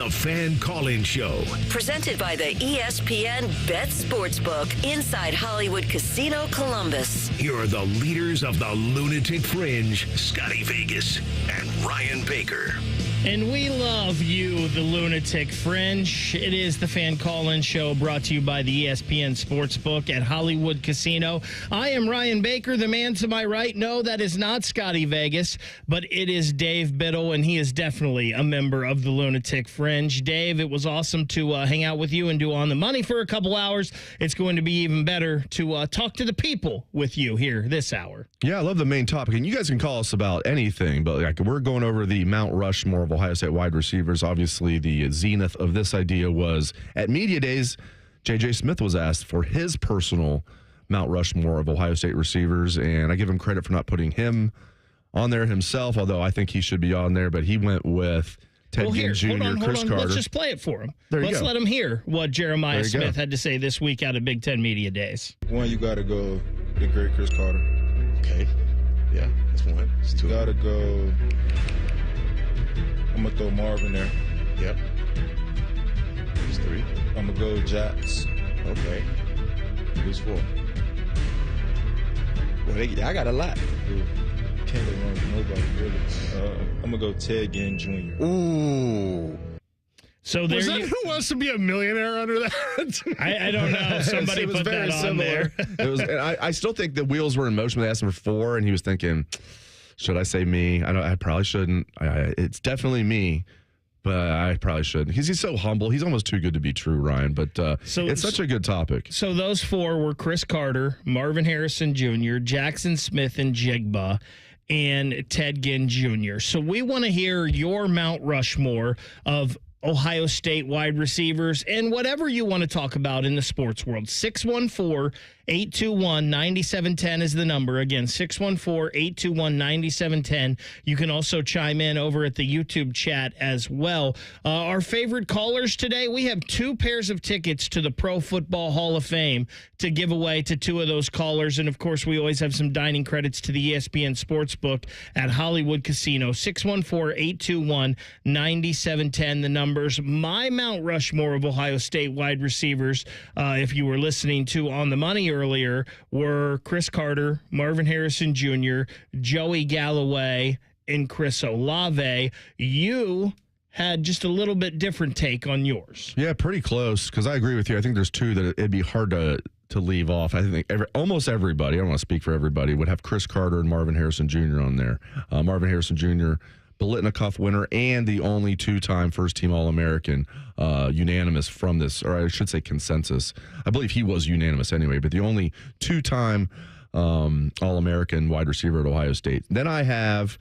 The Fan Call-In Show. Presented by the ESPN Bet Sportsbook inside Hollywood Casino Columbus. Here are the leaders of the Lunatic Fringe, Scotty Vegas and Ryan Baker. And we love you, the Lunatic Fringe. It is the Fan Call-In Show brought to you by the ESPN Sportsbook at Hollywood Casino. I am Ryan Baker, the man to my right. No, that is not Scotty Vegas, but it is Dave Biddle, and he is definitely a member of the Lunatic Fringe. Dave, it was awesome to hang out with you and do On the Money for a couple hours. It's going to be even better to talk to the people with you here this hour. Yeah, I love the main topic, and you guys can call us about anything, but like we're going over the Mount Rushmore of Ohio State wide receivers. Obviously, the zenith of this idea was at Media Days, J.J. Smith was asked for his personal Mount Rushmore of Ohio State receivers, and I give him credit for not putting him on there himself, although I think he should be on there, but he went with Ted Ginn Jr., Chris Carter. Let's just play it for him. Let's let him hear what Jeremiah Smith had to say this week out of Big Ten Media Days. One, you got to go the great Chris Carter. Okay. Yeah, that's one. That's two. You got to go. I'm going to throw Marvin there. Yep. That's three. I'm going to go Jax. Okay. Who's four? Well, I got a lot. Can't go wrong with nobody, really. I'm going to go Ted Ginn Jr. Ooh. So there Who wants to be a millionaire under that? I don't know. Somebody put that on there. It was. And I still think the wheels were in motion when they asked him for four, and he was thinking, should I say me? I probably shouldn't. It's definitely me, but I probably shouldn't. Because he's so humble. He's almost too good to be true, Ryan. But it's such a good topic. So those four were Chris Carter, Marvin Harrison Jr., Jackson Smith and Jigba, and Ted Ginn Jr. So we want to hear your Mount Rushmore of Ohio State wide receivers and whatever you want to talk about in the sports world. 614-821-9710 is the number. Again, 614-821-9710. You can also chime in over at the YouTube chat as well. Our favorite callers today, we have 2 pairs of tickets to the Pro Football Hall of Fame to give away to 2 of those callers. And, of course, we always have some dining credits to the ESPN Sportsbook at Hollywood Casino. 614-821-9710, the numbers. My Mount Rushmore of Ohio State wide receivers, if you were listening to On the Money earlier, were Chris Carter, Marvin Harrison Jr., Joey Galloway, and Chris Olave. You had just a little bit different take on yours. Yeah, pretty close, because I agree with you. I think there's 2 that it'd be hard to leave off. I think almost everybody, I don't want to speak for everybody, would have Chris Carter and Marvin Harrison Jr. on there. Marvin Harrison Jr., Biletnikoff winner and the only 2-time first-team All-American, unanimous from this, or I should say consensus. I believe he was unanimous anyway, but the only 2-time All-American wide receiver at Ohio State. Then I have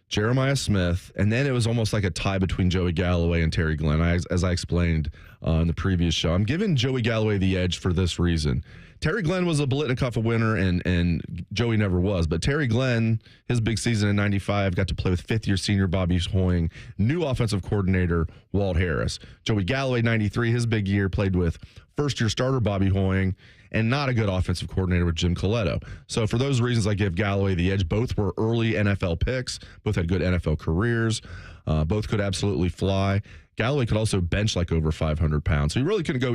Jeremiah Smith, and then it was almost like a tie between Joey Galloway and Terry Glenn, as I explained in the previous show. I'm giving Joey Galloway the edge for this reason. Terry Glenn was a Biletnikoff winner, and Joey never was. But Terry Glenn, his big season in '95, got to play with fifth-year senior Bobby Hoying, new offensive coordinator Walt Harris. Joey Galloway, '93, his big year, played with first-year starter Bobby Hoying, and not a good offensive coordinator with Jim Coletto. So for those reasons, I give Galloway the edge. Both were early NFL picks. Both had good NFL careers. Both could absolutely fly. Galloway could also bench like over 500 pounds. So you really couldn't go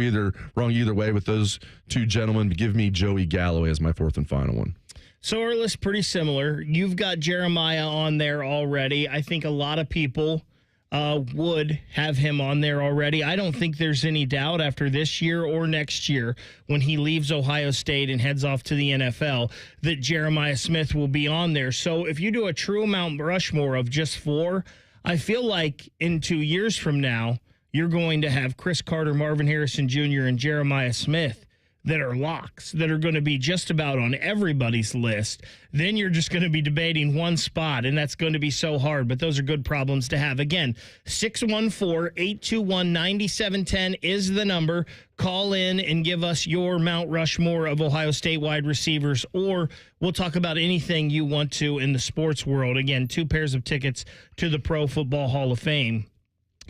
wrong either way with those 2 gentlemen. Give me Joey Galloway as my 4th and final one. So our list pretty similar. You've got Jeremiah on there already. I think a lot of people would have him on there already. I don't think there's any doubt after this year or next year when he leaves Ohio State and heads off to the NFL that Jeremiah Smith will be on there. So if you do a true Mount Rushmore of just 4, I feel like in 2 years from now, you're going to have Chris Carter, Marvin Harrison Jr., and Jeremiah Smith that are locks, that are going to be just about on everybody's list. Then you're just going to be debating one spot, and that's going to be so hard. But those are good problems to have. Again, 614-821-9710 is the number. Call in and give us your Mount Rushmore of Ohio State wide receivers, or we'll talk about anything you want to in the sports world. Again, 2 pairs of tickets to the Pro Football Hall of Fame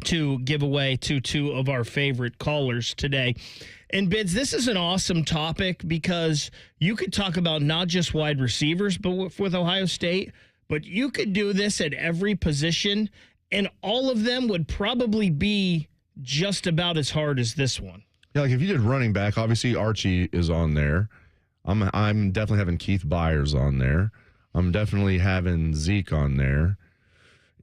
to give away to 2 of our favorite callers today. And Bids, this is an awesome topic because you could talk about not just wide receivers but with Ohio State, but you could do this at every position and all of them would probably be just about as hard as this one. Yeah, like if you did running back, obviously Archie is on there. I'm definitely having Keith Byers on there. I'm definitely having Zeke on there.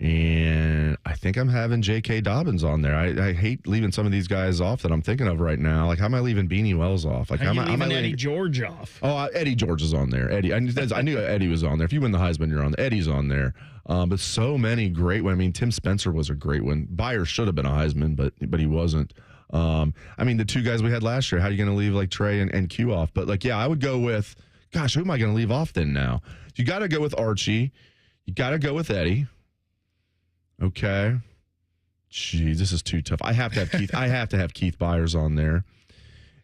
And I think I'm having J.K. Dobbins on there. I hate leaving some of these guys off that I'm thinking of right now. Like, how am I leaving Beanie Wells off? Like, How am you I leaving leaving Eddie George off? Oh, Eddie George is on there. Eddie, I knew Eddie was on there. If you win the Heisman, you're on there. Eddie's on there. But so many great ones. I mean, Tim Spencer was a great one. Byers should have been a Heisman, but he wasn't. I mean, the two guys we had last year, how are you going to leave like Trey and Q off? But like, yeah, I would go with, gosh, who am I going to leave off then now? You got to go with Archie. You got to go with Eddie. Okay. Gee, this is too tough. I have to have Keith. I have to have Keith Byers on there.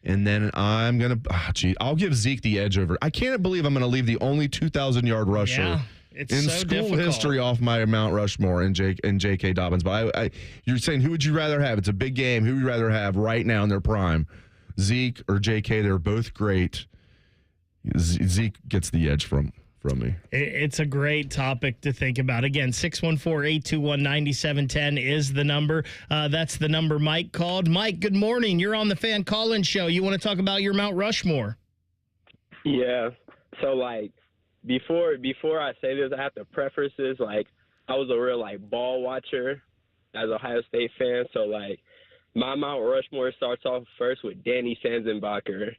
And then I'm going to, I'll give Zeke the edge over. I can't believe I'm going to leave the only 2,000-yard rusher in so school difficult. history off my Mount Rushmore and J.K. Dobbins. But you're saying, who would you rather have? It's a big game. Who would you rather have right now in their prime? Zeke or J.K.? They're both great. Zeke gets the edge from me. It's a great topic to think about. Again, 614-821-9710 is the number. That's the number Mike called. Mike, good morning. You're on the Fan Call-In Show. You want to talk about your Mount Rushmore? Yeah. So, like, before I say this, I have to preface this. Like, I was a real, like, ball watcher as an Ohio State fan. So, like, my Mount Rushmore starts off first with Danny Sanzenbacher.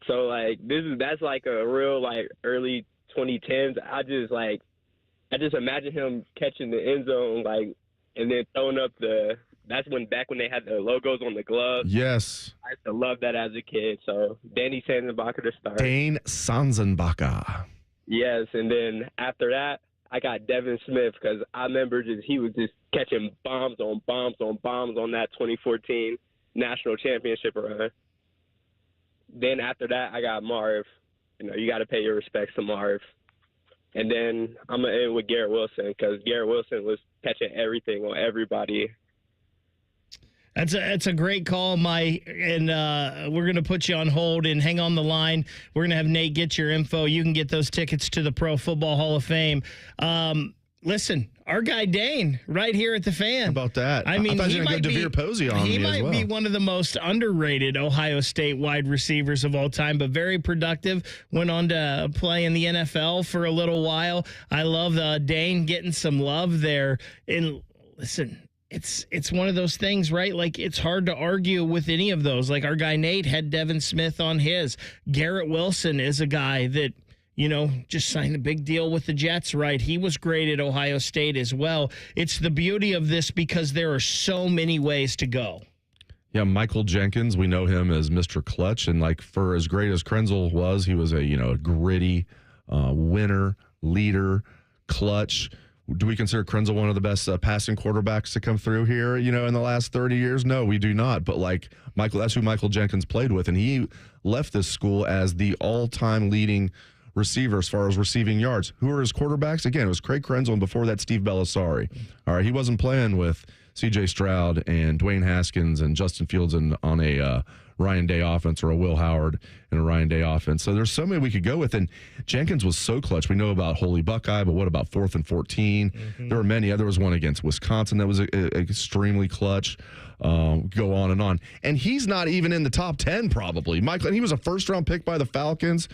So, like, that's like a real, like, early 2010s. I just imagine him catching the end zone, like, and then throwing up that's back when they had the logos on the gloves. Yes. I used to love that as a kid. So Danny Sanzenbacher to start. Dane Sanzenbacher. Yes, and then after that, I got Devin Smith because I remember he was just catching bombs on bombs on bombs on that 2014 national championship run. Then after that, I got Marv. You know, you got to pay your respects to Marv. And then I'm going to end with Garrett Wilson because Garrett Wilson was catching everything on everybody. That's a great call, Mike, and we're going to put you on hold and hang on the line. We're going to have Nate get your info. You can get those tickets to the Pro Football Hall of Fame. Listen, our guy Dane, right here at the Fan. How about that? I mean, I thought he you were going to go DeVere Posey on He me might as well. be one of the most underrated Ohio State wide receivers of all time, but very productive. Went on to play in the NFL for a little while. I love Dane getting some love there. And listen, it's one of those things, right? Like, it's hard to argue with any of those. Like, our guy Nate had Devin Smith on his. Garrett Wilson is a guy that, you know, just signed a big deal with the Jets, right? He was great at Ohio State as well. It's the beauty of this because there are so many ways to go. Yeah, Michael Jenkins, we know him as Mr. Clutch, and like for as great as Krenzel was, he was a gritty winner, leader, clutch. Do we consider Krenzel one of the best passing quarterbacks to come through here, in the last 30 years? No, we do not. But like Michael, that's who Michael Jenkins played with, and he left this school as the all-time leading receiver as far as receiving yards. Who are his quarterbacks? Again, it was Craig Krenzel, and before that, Steve Belisari. All right, he wasn't playing with C.J. Stroud and Dwayne Haskins and Justin Fields on a Ryan Day offense or a Will Howard in a Ryan Day offense. So there's so many we could go with, and Jenkins was so clutch. We know about Holy Buckeye, but what about 4th and 14? Mm-hmm. There were many. There was one against Wisconsin that was extremely clutch. Go on and on. And he's not even in the top 10 probably. Michael, and he was a first-round pick by the Falcons.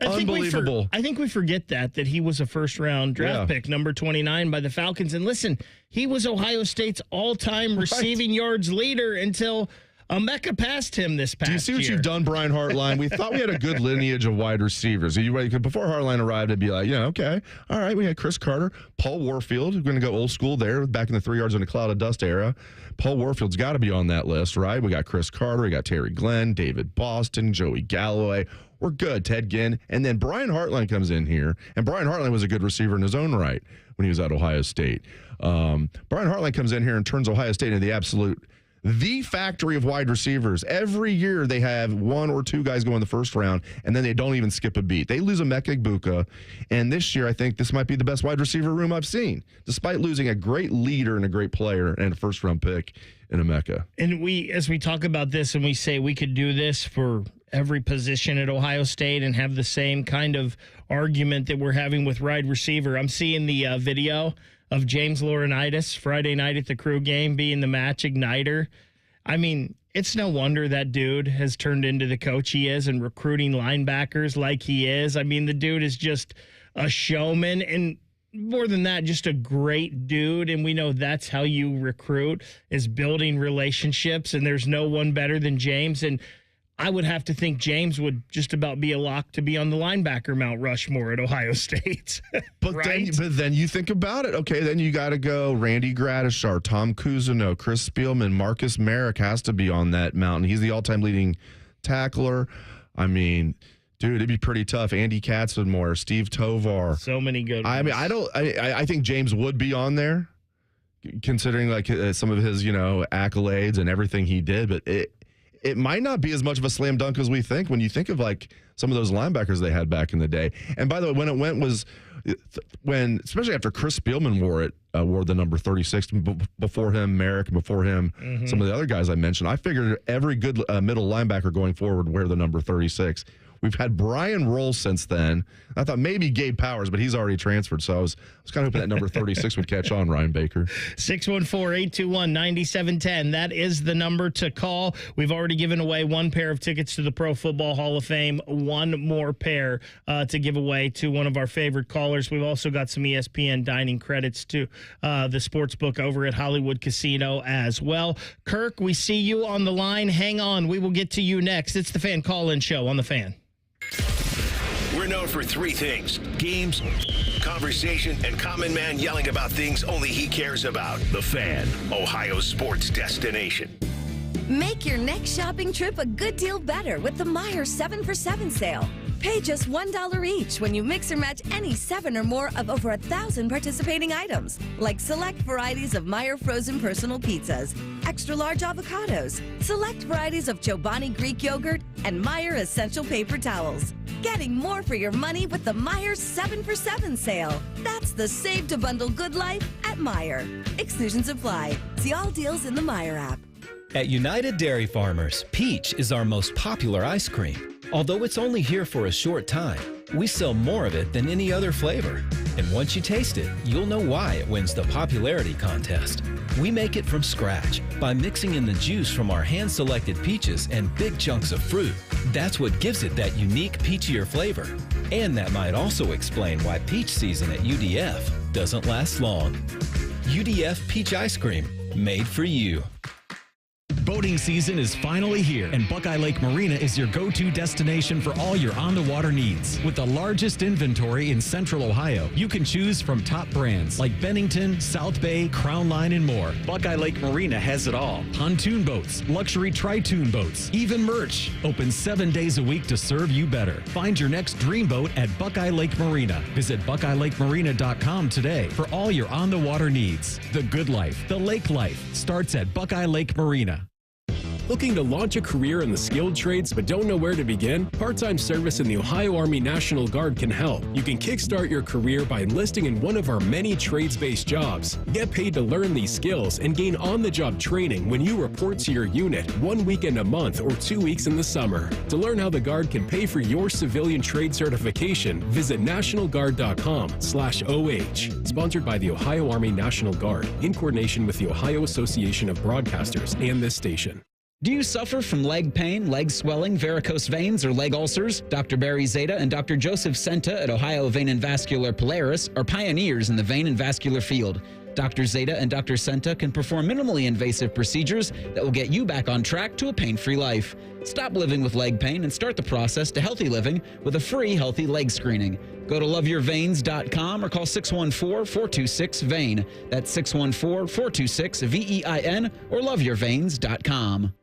Unbelievable. I think we forget that he was a first-round draft pick, number 29 by the Falcons. And listen, he was Ohio State's all-time receiving yards leader until Emeka passed him this past year. Do you see what you've done, Brian Hartline? We thought we had a good lineage of wide receivers. Before Hartline arrived, it'd be like, okay, all right, we had Chris Carter, Paul Warfield. We're going to go old school there, back in the 3 yards in a cloud of dust era. Paul Warfield's got to be on that list, right? We got Chris Carter, we got Terry Glenn, David Boston, Joey Galloway. We're good, Ted Ginn. And then Brian Hartline comes in here, and Brian Hartline was a good receiver in his own right when he was at Ohio State. Brian Hartline comes in here and turns Ohio State into the factory of wide receivers. Every year they have 1 or 2 guys go in the first round, and then they don't even skip a beat. They lose Emeka Egbuka, and this year I think this might be the best wide receiver room I've seen, despite losing a great leader and a great player and a first-round pick in Emeka. And as we talk about this and we say we could do this for every position at Ohio State and have the same kind of argument that we're having with wide receiver. I'm seeing the video of James Laurinaitis Friday night at the Crew game being the match igniter. I mean, it's no wonder that dude has turned into the coach he is and recruiting linebackers like he is. I mean, the dude is just a showman, and more than that, just a great dude. And we know that's how you recruit, is building relationships, and there's no one better than James. And I would have to think James would just about be a lock to be on the linebacker Mount Rushmore at Ohio State. But then you think about it. Okay, then you got to go Randy Gradishar, Tom Cousineau, Chris Spielman, Marcus Merrick has to be on that mountain. He's the all-time leading tackler. I mean, dude, it'd be pretty tough. Andy Katzenmoyer, Steve Tovar. So many good ones. I mean, I think James would be on there, considering like some of his, accolades and everything he did. But it might not be as much of a slam dunk as we think when you think of like some of those linebackers they had back in the day. And by the way, when it went was when, especially after Chris Spielman wore the number 36 before him, Merrick, before him, some of the other guys I mentioned. I figured every good middle linebacker going forward would wear the number 36. We've had Brian Roll since then. I thought maybe Gabe Powers, but he's already transferred. So I was kind of hoping that number 36 would catch on, Ryan Baker. 614-821-9710. That is the number to call. We've already given away one pair of tickets to the Pro Football Hall of Fame. One more pair to give away to one of our favorite callers. We've also got some ESPN dining credits to the sports book over at Hollywood Casino as well. Kirk, we see you on the line. Hang on. We will get to you next. It's the Fan Call-In Show on The Fan. We're known for three things: games, conversation, and common man yelling about things only he cares about. The Fan, Ohio's sports destination. Make your next shopping trip a good deal better with the Meijer 7 for 7 sale. Pay just $1 each when you mix or match any 7 or more of over 1,000 participating items, like select varieties of Meijer frozen personal pizzas, extra large avocados, select varieties of Chobani Greek yogurt, and Meijer essential paper towels. Getting more for your money with the Meijer 7 for 7 sale. That's the save to bundle good life at Meijer. Exclusions apply. See all deals in the Meijer app. At United Dairy Farmers, peach is our most popular ice cream. Although it's only here for a short time, we sell more of it than any other flavor. And once you taste it, you'll know why it wins the popularity contest. We make it from scratch by mixing in the juice from our hand-selected peaches and big chunks of fruit. That's what gives it that unique peachier flavor. And that might also explain why peach season at UDF doesn't last long. UDF Peach Ice Cream, made for you. Boating season is finally here, and Buckeye Lake Marina is your go-to destination for all your on-the-water needs. With the largest inventory in Central Ohio, you can choose from top brands like Bennington, South Bay, Crown Line, and more. Buckeye Lake Marina has it all. Pontoon boats, luxury tri-toon boats, even merch. Open 7 days a week to serve you better. Find your next dream boat at Buckeye Lake Marina. Visit BuckeyeLakeMarina.com today for all your on-the-water needs. The good life, the lake life, starts at Buckeye Lake Marina. Looking to launch a career in the skilled trades but don't know where to begin? Part-time service in the Ohio Army National Guard can help. You can kickstart your career by enlisting in one of our many trades-based jobs. Get paid to learn these skills and gain on-the-job training when you report to your unit 1 weekend a month or 2 weeks in the summer. To learn how the Guard can pay for your civilian trade certification, visit nationalguard.com/OH. Sponsored by the Ohio Army National Guard in coordination with the Ohio Association of Broadcasters and this station. Do you suffer from leg pain, leg swelling, varicose veins, or leg ulcers? Dr. Barry Zeta and Dr. Joseph Senta at Ohio Vein and Vascular Polaris are pioneers in the vein and vascular field. Dr. Zeta and Dr. Senta can perform minimally invasive procedures that will get you back on track to a pain-free life. Stop living with leg pain and start the process to healthy living with a free healthy leg screening. Go to loveyourveins.com or call 614-426-VEIN. That's 614-426-VEIN or loveyourveins.com.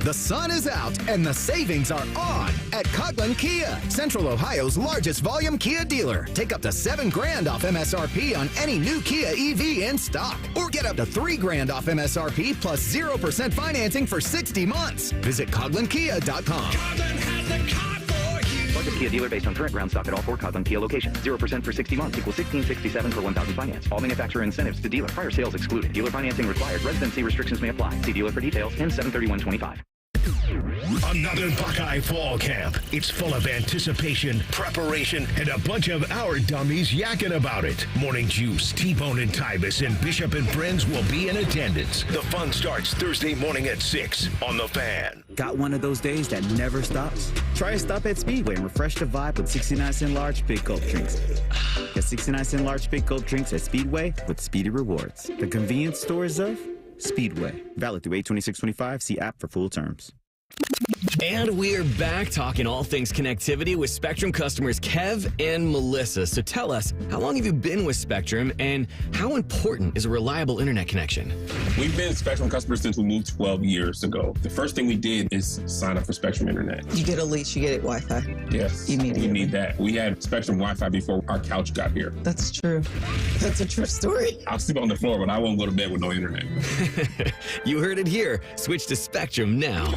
The sun is out and the savings are on at Coughlin Kia, Central Ohio's largest volume Kia dealer. Take up to $7,000 off MSRP on any new Kia EV in stock, or get up to $3,000 off MSRP plus 0% financing for 60 months. Visit CoughlinKia.com. Largest Kia dealer based on current ground stock at all 4 Coughlin Kia locations. 0% for 60 months equals $1,667 per 1,000 finance. All manufacturer incentives to dealer. Prior sales excluded. Dealer financing required. Residency restrictions may apply. See dealer for details. And 7/31/25. Another Buckeye Fall Camp. It's full of anticipation, preparation, and a bunch of our dummies yakking about it. Morning Juice, T-Bone and Tybus, and Bishop and friends will be in attendance. The fun starts Thursday morning at 6 on The Fan. Got one of those days that never stops? Try a stop at Speedway and refresh the vibe with 69-cent large Big Gulp drinks. Get 69-cent large Big Gulp drinks at Speedway with Speedy Rewards. The convenience stores of Speedway. Valid through 8/26/25. See app for full terms. And we're back talking all things connectivity with Spectrum customers Kev and Melissa. So tell us, how long have you been with Spectrum and how important is a reliable internet connection? We've been Spectrum customers since we moved 12 years ago. The first thing we did is sign up for Spectrum Internet. You get a lease, you get it Wi-Fi. Yes, immediately. We need that. We had Spectrum Wi-Fi before our couch got here. That's true. That's a true story. I'll sleep on the floor, but I won't go to bed with no internet. You heard it here. Switch to Spectrum now.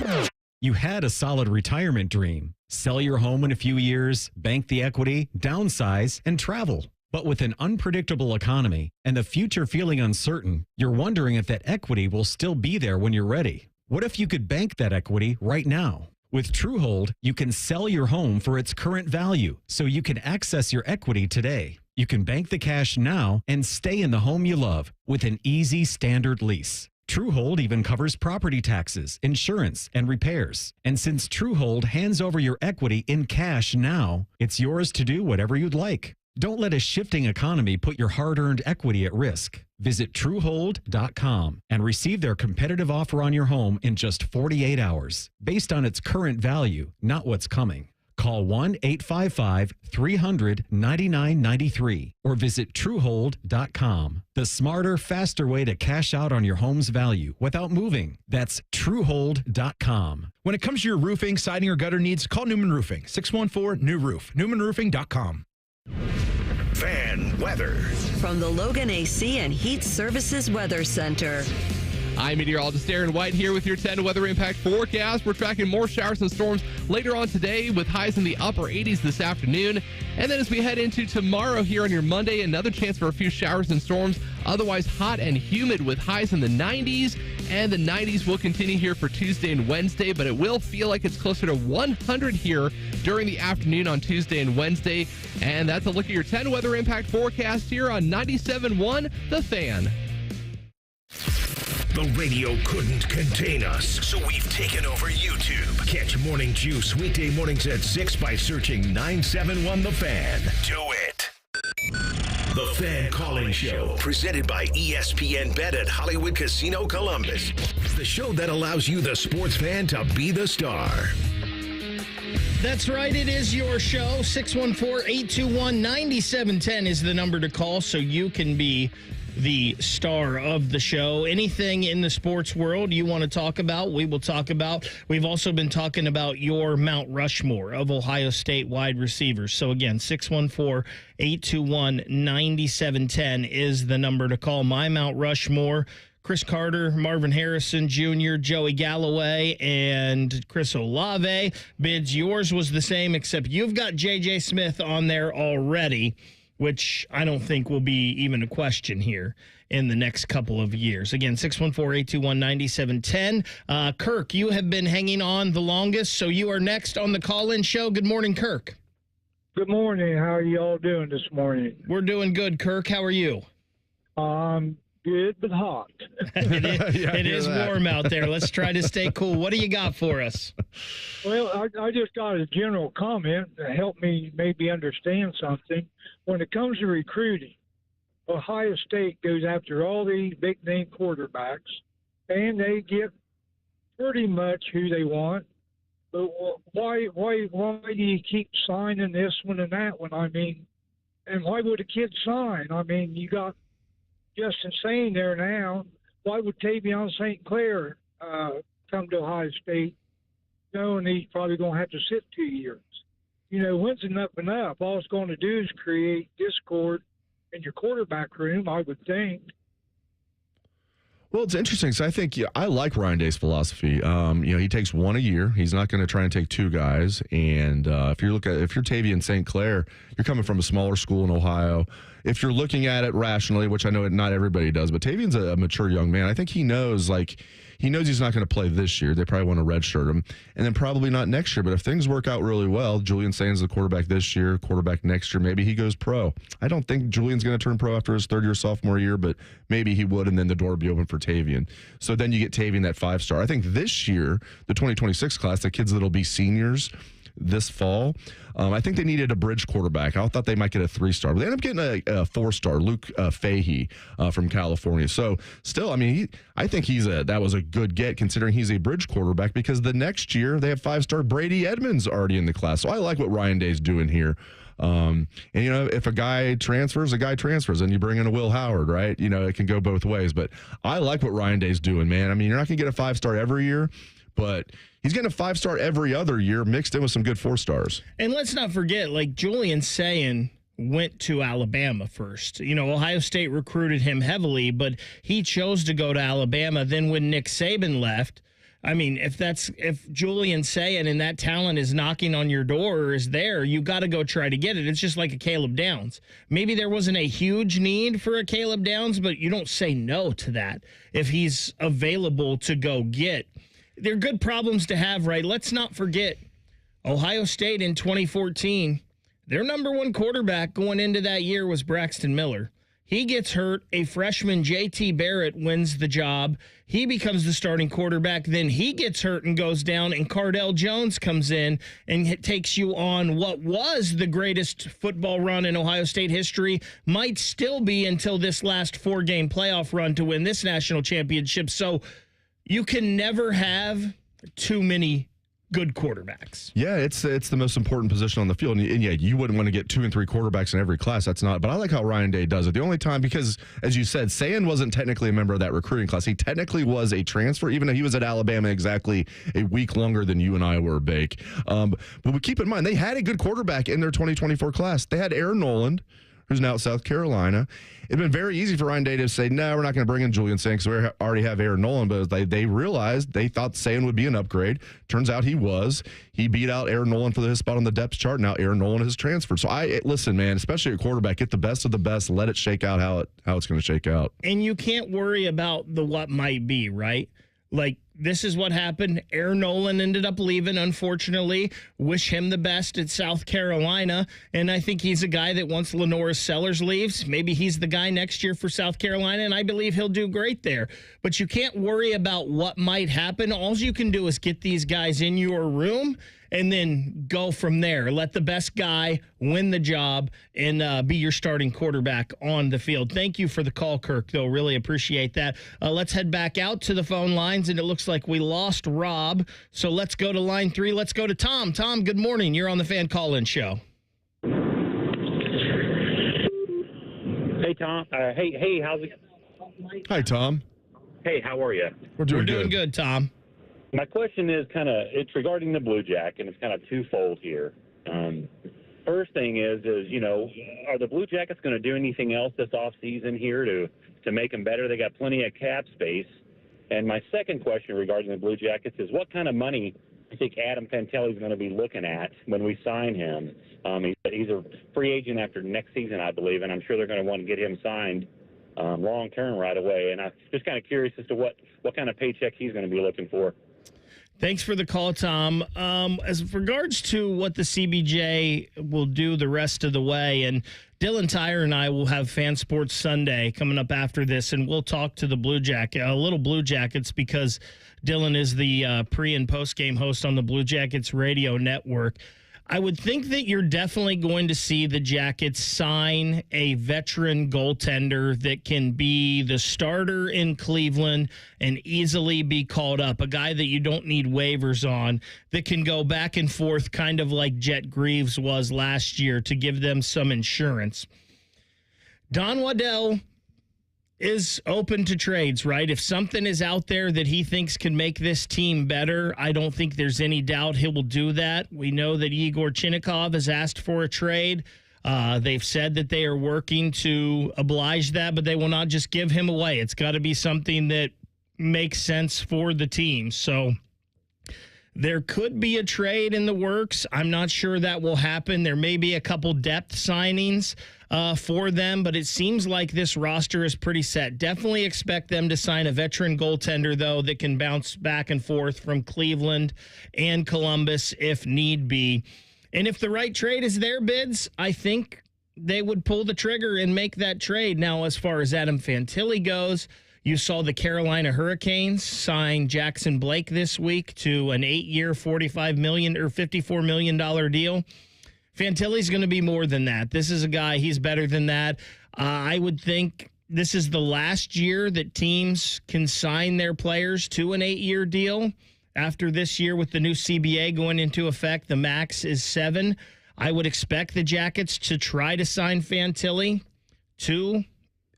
You had a solid retirement dream. Sell your home in a few years, bank the equity, downsize, and travel. But with an unpredictable economy and the future feeling uncertain, you're wondering if that equity will still be there when you're ready. What if you could bank that equity right now? With Truehold, you can sell your home for its current value, so you can access your equity today. You can bank the cash now and stay in the home you love with an easy standard lease. Truehold even covers property taxes, insurance, and repairs. And since Truehold hands over your equity in cash now, it's yours to do whatever you'd like. Don't let a shifting economy put your hard-earned equity at risk. Visit Truehold.com and receive their competitive offer on your home in just 48 hours, based on its current value, not what's coming. Call 1-855-300-9993 or visit Truehold.com. The smarter, faster way to cash out on your home's value without moving. That's Truehold.com. When it comes to your roofing, siding, or gutter needs, call Newman Roofing. 614-NEW-ROOF. NewmanRoofing.com. Fan weather. From the Logan AC and Heat Services Weather Center. I'm meteorologist Aaron White here with your 10 weather impact forecast. We're tracking more showers and storms later on today with highs in the upper 80s this afternoon. And then as we head into tomorrow here on your Monday, another chance for a few showers and storms. Otherwise hot and humid with highs in the 90s. And the 90s will continue here for Tuesday and Wednesday, but it will feel like it's closer to 100 here during the afternoon on Tuesday and Wednesday. And that's a look at your 10 weather impact forecast here on 97.1 The Fan. The radio couldn't contain us, so we've taken over YouTube. Catch Morning Juice weekday mornings at 6 by searching 971 The Fan. Do it. The Fan Calling Show, presented by ESPN Bet at Hollywood Casino Columbus. The show that allows you, the sports fan, to be the star. That's right. It is your show. 614-821-9710 is the number to call so you can be the star of the show. Anything in the sports world you want to talk about, we will talk about. We've also been talking about your Mount Rushmore of Ohio State wide receivers. So again, 614-821-9710 is the number to call. My Mount Rushmore: Chris Carter, Marvin Harrison Jr., Joey Galloway, and Chris Olave. Bids, yours was the same, except you've got J.J. Smith on there already, which I don't think will be even a question here in the next couple of years. Again, 614-821-9710. Kirk, you have been hanging on the longest, so you are next on the call-in show. Good morning, Kirk. Good morning. How are you all doing this morning? We're doing good, Kirk. How are you? Good, but hot. It is warm out there. Let's try to stay cool. What do you got for us? Well, I just got a general comment to help me maybe understand something. When it comes to recruiting, Ohio State goes after all these big-name quarterbacks, and they get pretty much who they want. But why do you keep signing this one and that one? I mean, and why would a kid sign? I mean, you got Justin Sane there now. Why would Tavion St. Clair come to Ohio State knowing he's probably going to have to sit 2 years? You know, when's enough enough? All it's going to do is create discord in your quarterback room, I would think. Well, it's interesting. So I think I like Ryan Day's philosophy. He takes one a year. He's not going to try and take two guys. And if you're Tavion St. Clair, you're coming from a smaller school in Ohio. If you're looking at it rationally, which I know not everybody does, but Tavion's a mature young man. I think he knows, he knows he's not going to play this year. They probably want to redshirt him, and then probably not next year. But if things work out really well, Julian Sain's the quarterback this year, quarterback next year. Maybe he goes pro. I don't think Julian's going to turn pro after his third-year sophomore year, but maybe he would, and then the door would be open for Tavian. So then you get Tavian, that 5-star. I think this year, the 2026 class, the kids that'll be seniors this fall, I think they needed a bridge quarterback. I thought they might get a 3-star, but they ended up getting a 4-star, Luke Fahey from California. So still, I mean, I think that was a good get considering he's a bridge quarterback, because the next year they have 5-star Brady Edmonds already in the class. So I like what Ryan Day's doing here. And, you know, if a guy transfers, and you bring in a Will Howard, right? You know, it can go both ways. But I like what Ryan Day's doing, man. I mean, you're not going to get a 5-star every year, but he's getting a 5-star every other year mixed in with some good 4-stars. And let's not forget, like, Julian Sayin went to Alabama first. You know, Ohio State recruited him heavily, but he chose to go to Alabama. Then when Nick Saban left, I mean, if Julian Sayin and that talent is knocking on your door or is there, you got to go try to get it. It's just like a Caleb Downs. Maybe there wasn't a huge need for a Caleb Downs, but you don't say no to that if he's available to go get. They're good problems to have, right? Let's not forget Ohio State in 2014, their number one quarterback going into that year was Braxton Miller. He gets hurt. A freshman, J.T. Barrett, wins the job. He becomes the starting quarterback. Then he gets hurt and goes down, and Cardell Jones comes in and takes you on what was the greatest football run in Ohio State history, might still be until this last 4-game playoff run to win this national championship. So you can never have too many good quarterbacks. Yeah, it's the most important position on the field. And yeah, you wouldn't want to get 2 and 3 quarterbacks in every class. That's not. But I like how Ryan Day does it. The only time, because as you said, Sayin wasn't technically a member of that recruiting class. He technically was a transfer, even though he was at Alabama exactly a week longer than you and I were, Bake. But we keep in mind, they had a good quarterback in their 2024 class. They had Aaron Noland, who's now at South Carolina. It'd been very easy for Ryan Day to say, no, we're not going to bring in Julian Sayin because we already have Aaron Noland. But they realized, they thought Sayin would be an upgrade. Turns out he was. He beat out Aaron Noland for his spot on the depth chart. Now Aaron Noland has transferred. So listen, man, especially at quarterback, get the best of the best. Let it shake out how it's going to shake out. And you can't worry about the what might be, right? Like, this is what happened. Aaron Noland ended up leaving, unfortunately. Wish him the best at South Carolina. And I think he's a guy that once Lenora Sellers leaves, maybe he's the guy next year for South Carolina, and I believe he'll do great there. But you can't worry about what might happen. All you can do is get these guys in your room and then go from there. Let the best guy win the job and be your starting quarterback on the field. Thank you for the call, Kirk, though. Really appreciate that. Let's head back out to the phone lines, and it looks like we lost Rob. So let's go to line 3. Let's go to Tom. Tom, good morning. You're on the Fan Call-In Show. Hey, Tom. Hey, how's it? Hi, Tom. Hey, how are you? We're doing good, Tom. My question is it's regarding the Blue Jack, and it's kind of twofold here. First thing is, you know, are the Blue Jackets going to do anything else this offseason here to make them better? They got plenty of cap space. And my second question regarding the Blue Jackets is, what kind of money do you think Adam Fantelli is going to be looking at when we sign him? He's a free agent after next season, I believe, and I'm sure they're going to want to get him signed long term right away. And I'm just kind of curious as to what kind of paycheck he's going to be looking for. Thanks for the call, Tom. As regards to what the CBJ will do the rest of the way, and Dylan Tyre and I will have Fan Sports Sunday coming up after this, and we'll talk to the Blue Jackets, because Dylan is the pre- and post-game host on the Blue Jackets radio network. I would think that you're definitely going to see the Jackets sign a veteran goaltender that can be the starter in Cleveland and easily be called up, a guy that you don't need waivers on, that can go back and forth kind of like Jet Greaves was last year to give them some insurance. Don Waddell is open to trades, right? If something is out there that he thinks can make this team better, I don't think there's any doubt he will do that. We know that Igor Chinnikov has asked for a trade. They've said that they are working to oblige that, but they will not just give him away. It's got to be something that makes sense for the team. So there could be a trade in the works. I'm not sure that will happen. There may be a couple depth signings. for them, but it seems like this roster is pretty set. Definitely expect them to sign a veteran goaltender, though, that can bounce back and forth from Cleveland and Columbus if need be. And if the right trade is their bids, I think they would pull the trigger and make that trade. Now, as far as Adam Fantilli goes, you saw the Carolina Hurricanes sign Jackson Blake this week to an 8-year, $45 million or $54 million deal. Fantilli's going to be more than that. This is a guy, he's better than that. I would think this is the last year that teams can sign their players to an 8-year deal. After this year, with the new CBA going into effect, the max is 7. I would expect the Jackets to try to sign Fantilli to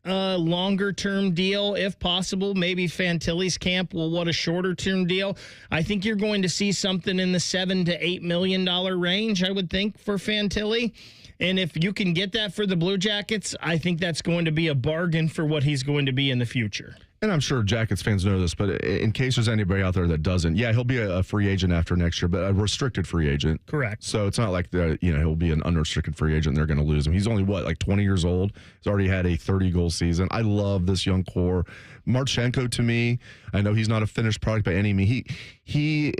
a longer-term deal, if possible. Maybe Fantilli's camp will want a shorter-term deal. I think you're going to see something in the $7 to $8 million range, I would think, for Fantilli. And if you can get that for the Blue Jackets, I think that's going to be a bargain for what he's going to be in the future. And I'm sure Jackets fans know this, but in case there's anybody out there that doesn't, yeah, he'll be a free agent after next year, but a restricted free agent. Correct. So it's not like he'll be an unrestricted free agent and they're going to lose him. He's only, 20 years old? He's already had a 30-goal season. I love this young core. Marchenko, to me, I know he's not a finished product by any means. He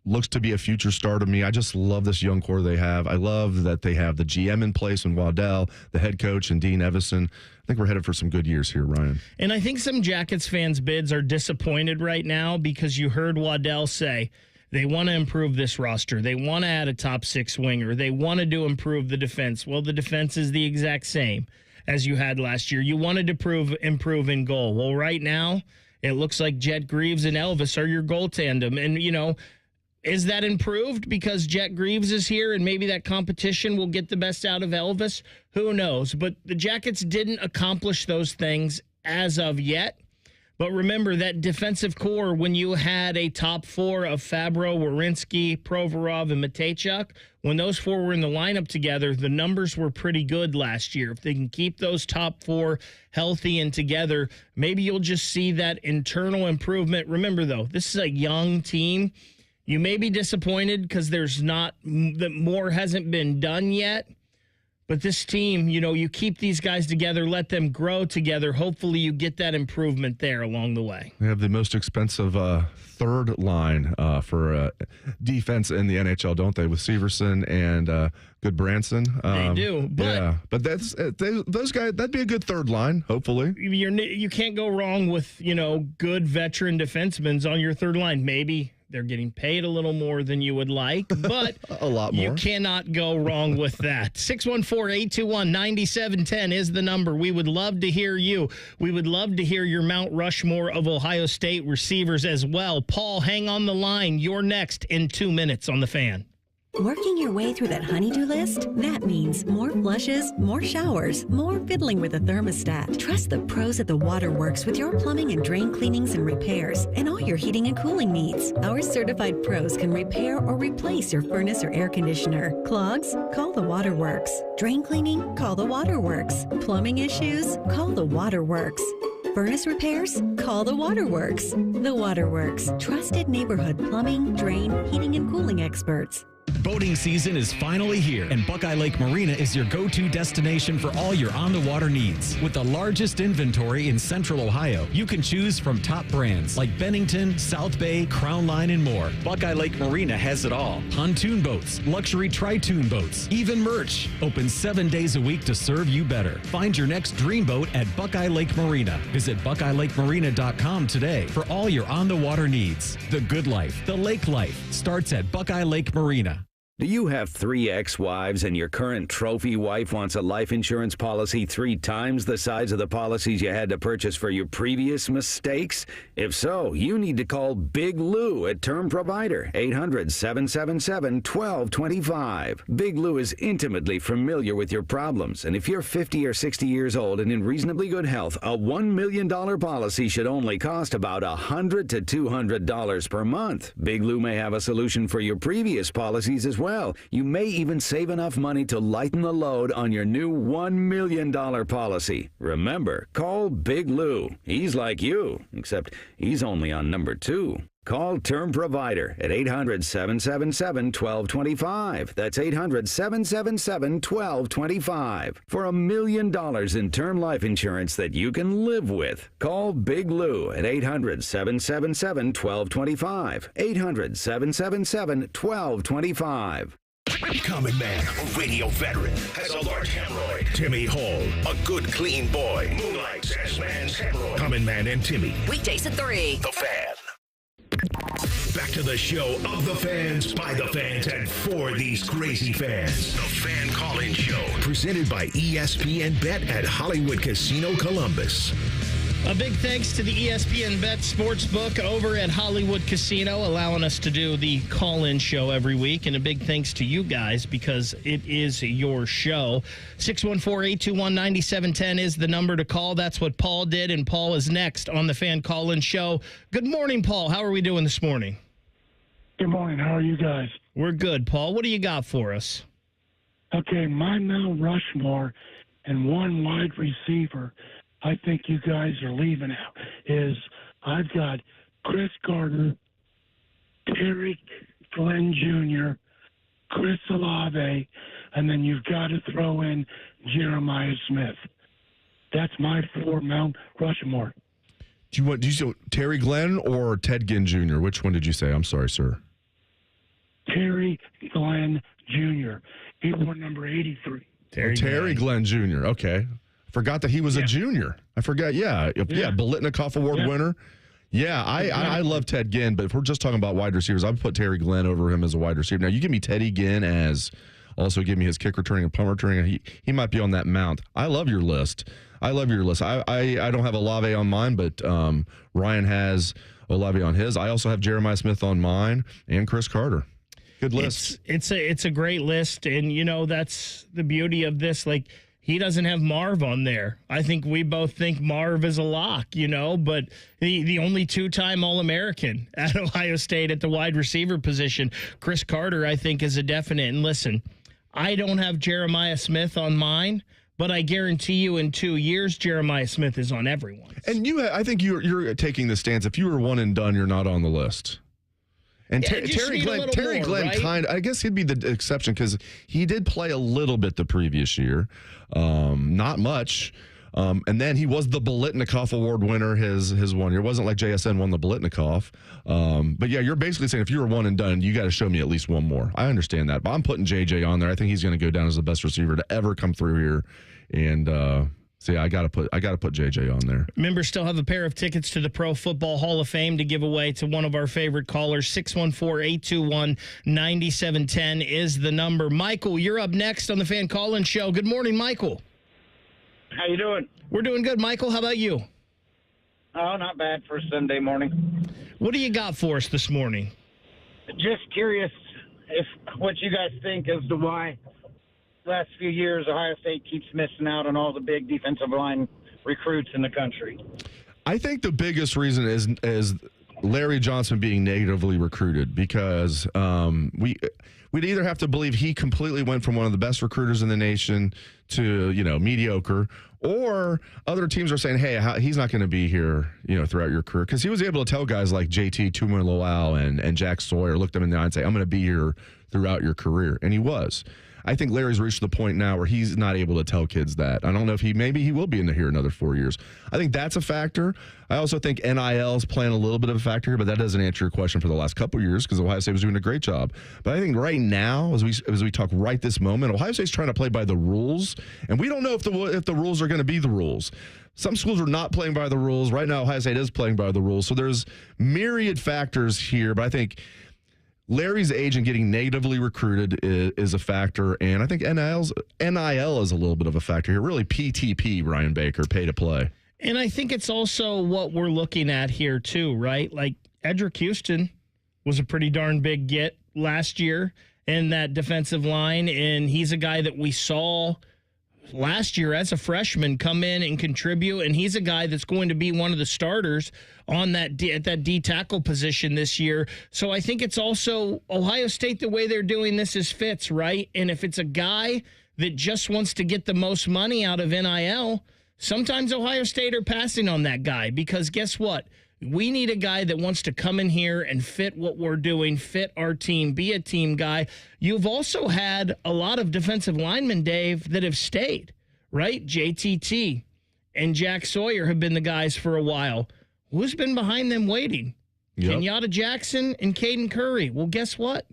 looks to be a future star to me. I just love this young core they have. I love that they have the GM in place and Waddell, the head coach, and Dean Evison. I think we're headed for some good years here, Ryan. And I think some Jackets fans' bids are disappointed right now because you heard Waddell say they want to improve this roster. They want to add a top 6 winger. They wanted to improve the defense. Well, the defense is the exact same as you had last year. You wanted to improve in goal. Well, right now, it looks like Jet Greaves and Elvis are your goal tandem. And, is that improved because Jet Greaves is here and maybe that competition will get the best out of Elvis? Who knows? But the Jackets didn't accomplish those things as of yet. But remember that defensive core, when you had a top 4 of Fabro, Werenski, Provorov, and Matejchuk, when those 4 were in the lineup together, the numbers were pretty good last year. If they can keep those top 4 healthy and together, maybe you'll just see that internal improvement. Remember, though, this is a young team. You may be disappointed because more hasn't been done yet. But this team, you keep these guys together, let them grow together. Hopefully you get that improvement there along the way. They have the most expensive third line for defense in the NHL, don't they? With Severson and Goodbranson. They do. But yeah, but that's those guys. That'd be a good third line, hopefully. You can't go wrong with, good veteran defensemen on your third line. Maybe they're getting paid a little more than you would like, but a lot more. You cannot go wrong with that. 614-821-9710 is the number. We would love to hear you. We would love to hear your Mount Rushmore of Ohio State receivers as well. Paul, hang on the line. You're next in 2 minutes on The Fan. Working your way through that honey-do list? That means more flushes, more showers, more fiddling with the thermostat. Trust the pros at the Waterworks with your plumbing and drain cleanings and repairs and all your heating and cooling needs. Our certified pros can repair or replace your furnace or air conditioner. Clogs? Call the Waterworks. Drain cleaning? Call the Waterworks. Plumbing issues? Call the Waterworks. Furnace repairs? Call the Waterworks. The Waterworks. Trusted neighborhood plumbing, drain, heating, and cooling experts. Boating season is finally here, and Buckeye Lake Marina is your go-to destination for all your on-the-water needs. With the largest inventory in Central Ohio, you can choose from top brands like Bennington, South Bay, Crown Line, and more. Buckeye Lake Marina has it all. Pontoon boats, luxury tri-toon boats, even merch. Open 7 days a week to serve you better. Find your next dream boat at Buckeye Lake Marina. Visit BuckeyeLakeMarina.com today for all your on-the-water needs. The good life, the lake life, starts at Buckeye Lake Marina. Do you have 3 ex-wives and your current trophy wife wants a life insurance policy 3 times the size of the policies you had to purchase for your previous mistakes? If so, you need to call Big Lou at Term Provider, 800-777-1225. Big Lou is intimately familiar with your problems, and if you're 50 or 60 years old and in reasonably good health, a $1 million policy should only cost about $100 to $200 per month. Big Lou may have a solution for your previous policies as well. You may even save enough money to lighten the load on your new $1 million policy. Remember, call Big Lou. He's like you, except he's only on number 2. Call Term Provider at 800-777-1225. That's 800-777-1225. For $1 million in term life insurance that you can live with. Call Big Lou at 800-777-1225. 800-777-1225. Common man, a radio veteran, has a large hemorrhoid. Timmy Hall, a good, clean boy, moonlights as man's hemorrhoid. Common Man and Timmy. Weekdays at 3. The Fan. Back to the show of the fans, by the fans, and for these crazy fans. The Fan Call-In Show, presented by ESPN Bet at Hollywood Casino Columbus. A big thanks to the ESPN Bet Sportsbook over at Hollywood Casino, allowing us to do the call-in show every week. And a big thanks to you guys because it is your show. 614-821-9710 is the number to call. That's what Paul did, and Paul is next on the Fan Call-In Show. Good morning, Paul. How are we doing this morning? Good morning. How are you guys? We're good, Paul. What do you got for us? Okay, my Mount Rushmore and one wide receiver I think you guys are leaving out is I've got Chris Carter, Terry Glenn Jr., Chris Olave, and then you've got to throw in Jeremiah Smith. That's my 4 Mount Rushmore. Do you say Terry Glenn or Ted Ginn Jr.? Which one did you say? I'm sorry, sir. Terry Glenn Jr. He wore number 83. Terry Glenn Jr. Okay. Forgot that he was a junior. I forgot. Yeah. Biletnikoff Award winner. Yeah, I love Ted Ginn, but if we're just talking about wide receivers, I would put Terry Glenn over him as a wide receiver. Now, you give me Teddy Ginn as also give me his kick returning and punt returning. He might be on that mount. I love your list. I don't have Olave on mine, but Ryan has Olave on his. I also have Jeremiah Smith on mine and Chris Carter. Good list. It's a great list, and that's the beauty of this. Like, he doesn't have Marv on there. I think we both think Marv is a lock, but the only 2-time All-American at Ohio State at the wide receiver position, Chris Carter, I think is a definite. And listen, I don't have Jeremiah Smith on mine, but I guarantee you in 2 years, Jeremiah Smith is on everyone's. And I think you're taking the stance. If you were one and done, you're not on the list. And Terry Glenn, right? I guess he'd be the exception because he did play a little bit the previous year, not much. And then he was the Biletnikoff Award winner his 1 year. It wasn't like JSN won the Biletnikoff. But yeah, you're basically saying if you were one and done, you got to show me at least one more. I understand that, but I'm putting JJ on there. I think he's going to go down as the best receiver to ever come through here, and. So yeah, I gotta put JJ on there. Members still have a pair of tickets to the Pro Football Hall of Fame to give away to one of our favorite callers. 614-821-9710 is the number. Michael, you're up next on the Fan Call-In Show. Good morning, Michael. How you doing? We're doing good, Michael. How about you? Oh, not bad for a Sunday morning. What do you got for us this morning? Just curious what you guys think as to why last few years Ohio State keeps missing out on all the big defensive line recruits in the country. I think the biggest reason is Larry Johnson being negatively recruited because we'd either have to believe he completely went from one of the best recruiters in the nation to mediocre, or other teams are saying, hey, he's not going to be here throughout your career, because he was able to tell guys like JT Tuimoloau and Jack Sawyer, look them in the eye and say, I'm going to be here throughout your career, and he was. I think Larry's reached the point now where he's not able to tell kids that. I don't know if maybe he will be in here another 4 years. I think that's a factor. I also think NIL is playing a little bit of a factor here, but that doesn't answer your question for the last couple of years because Ohio State was doing a great job. But I think right now, as we talk right this moment, Ohio State's trying to play by the rules, and we don't know if the rules are going to be the rules. Some schools are not playing by the rules. Right now, Ohio State is playing by the rules. So there's myriad factors here, but I think Larry's age and getting negatively recruited is a factor, and I think NIL is a little bit of a factor here. Really, PTP, Ryan Baker, pay to play. And I think it's also what we're looking at here, too, right? Like, Edric Houston was a pretty darn big get last year in that defensive line, and he's a guy that we saw last year as a freshman come in and contribute, and he's a guy that's going to be one of the starters on at that D tackle position this year. So I think it's also Ohio State, the way they're doing this is fits, right? And if it's a guy that just wants to get the most money out of NIL, sometimes Ohio State are passing on that guy because guess what? We need a guy that wants to come in here and fit what we're doing, fit our team, be a team guy. You've also had a lot of defensive linemen, Dave, that have stayed, right? JTT and Jack Sawyer have been the guys for a while. Who's been behind them waiting? Yep. Kenyatta Jackson and Caden Curry. Well, guess what?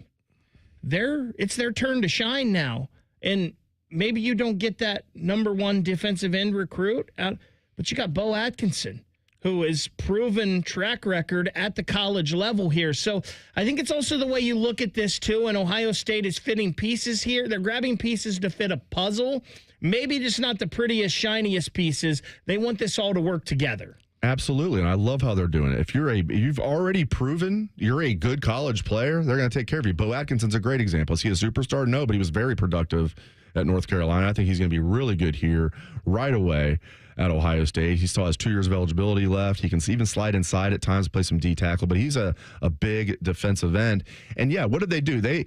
It's their turn to shine now. And maybe you don't get that number one defensive end recruit out, but you got Bo Atkinson, who is proven track record at the college level here. So I think it's also the way you look at this, too, and Ohio State is fitting pieces here. They're grabbing pieces to fit a puzzle, maybe just not the prettiest, shiniest pieces. They want this all to work together. Absolutely, and I love how they're doing it. If you've already proven you're a good college player, they're going to take care of you. Bo Atkinson's a great example. Is he a superstar? No, but he was very productive at North Carolina. I think he's going to be really good here right away at Ohio State. He still has 2 years of eligibility left. He can even slide inside at times, play some D tackle, but he's a big defensive end. And yeah, what did they do? They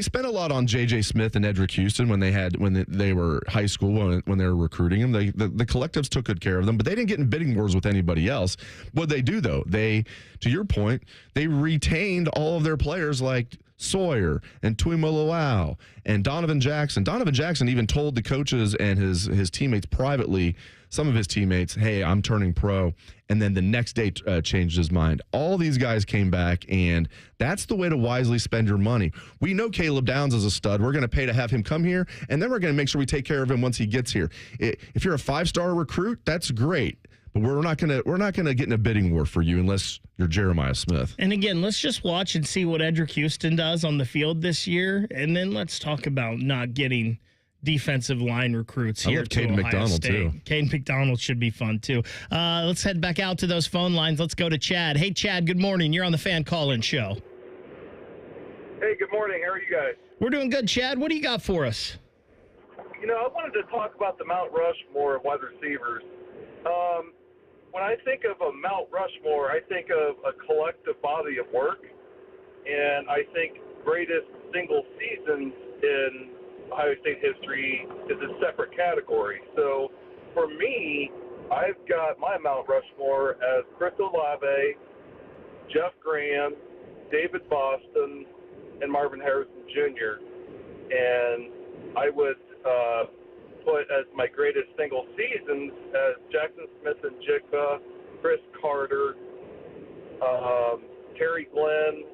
spent a lot on J.J. Smith and Edric Houston when they were high school, when they were recruiting him. The collectives took good care of them, but they didn't get in bidding wars with anybody else. What they do, though, to your point, they retained all of their players like Sawyer and Tuimoloau and Donovan Jackson. Donovan Jackson even told the coaches and his teammates privately, some of his teammates, hey, I'm turning pro. And then the next day changed his mind. All these guys came back, and that's the way to wisely spend your money. We know Caleb Downs is a stud. We're going to pay to have him come here, and then we're going to make sure we take care of him once he gets here. If you're a 5-star recruit, that's great. But we're not gonna get in a bidding war for you unless you're Jeremiah Smith. And again, let's just watch and see what Edric Houston does on the field this year, and then let's talk about not getting defensive line recruits here. I love Caden McDonald too. Caden McDonald should be fun too. Let's head back out to those phone lines. Let's go to Chad. Hey, Chad. Good morning. You're on the Fan Call-In Show. Hey, good morning. How are you guys? We're doing good, Chad. What do you got for us? I wanted to talk about the Mount Rushmore of wide receivers. When I think of a Mount Rushmore, I think of a collective body of work, and I think greatest single seasons in Ohio State history is a separate category. So for me, I've got my Mount Rushmore as Chris Olave, Jeff Graham, David Boston, and Marvin Harrison Jr. And I would put as my greatest single seasons as Jackson Smith and Jigba, Chris Carter, Terry Glenn,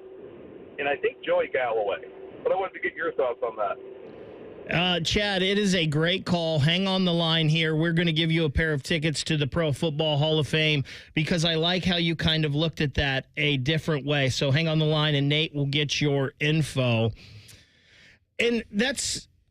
and I think Joey Galloway. But I wanted to get your thoughts on that. Chad, it is a great call. Hang on the line here. We're going to give you a pair of tickets to the Pro Football Hall of Fame because I like how you kind of looked at that a different way. So hang on the line, and Nate will get your info. And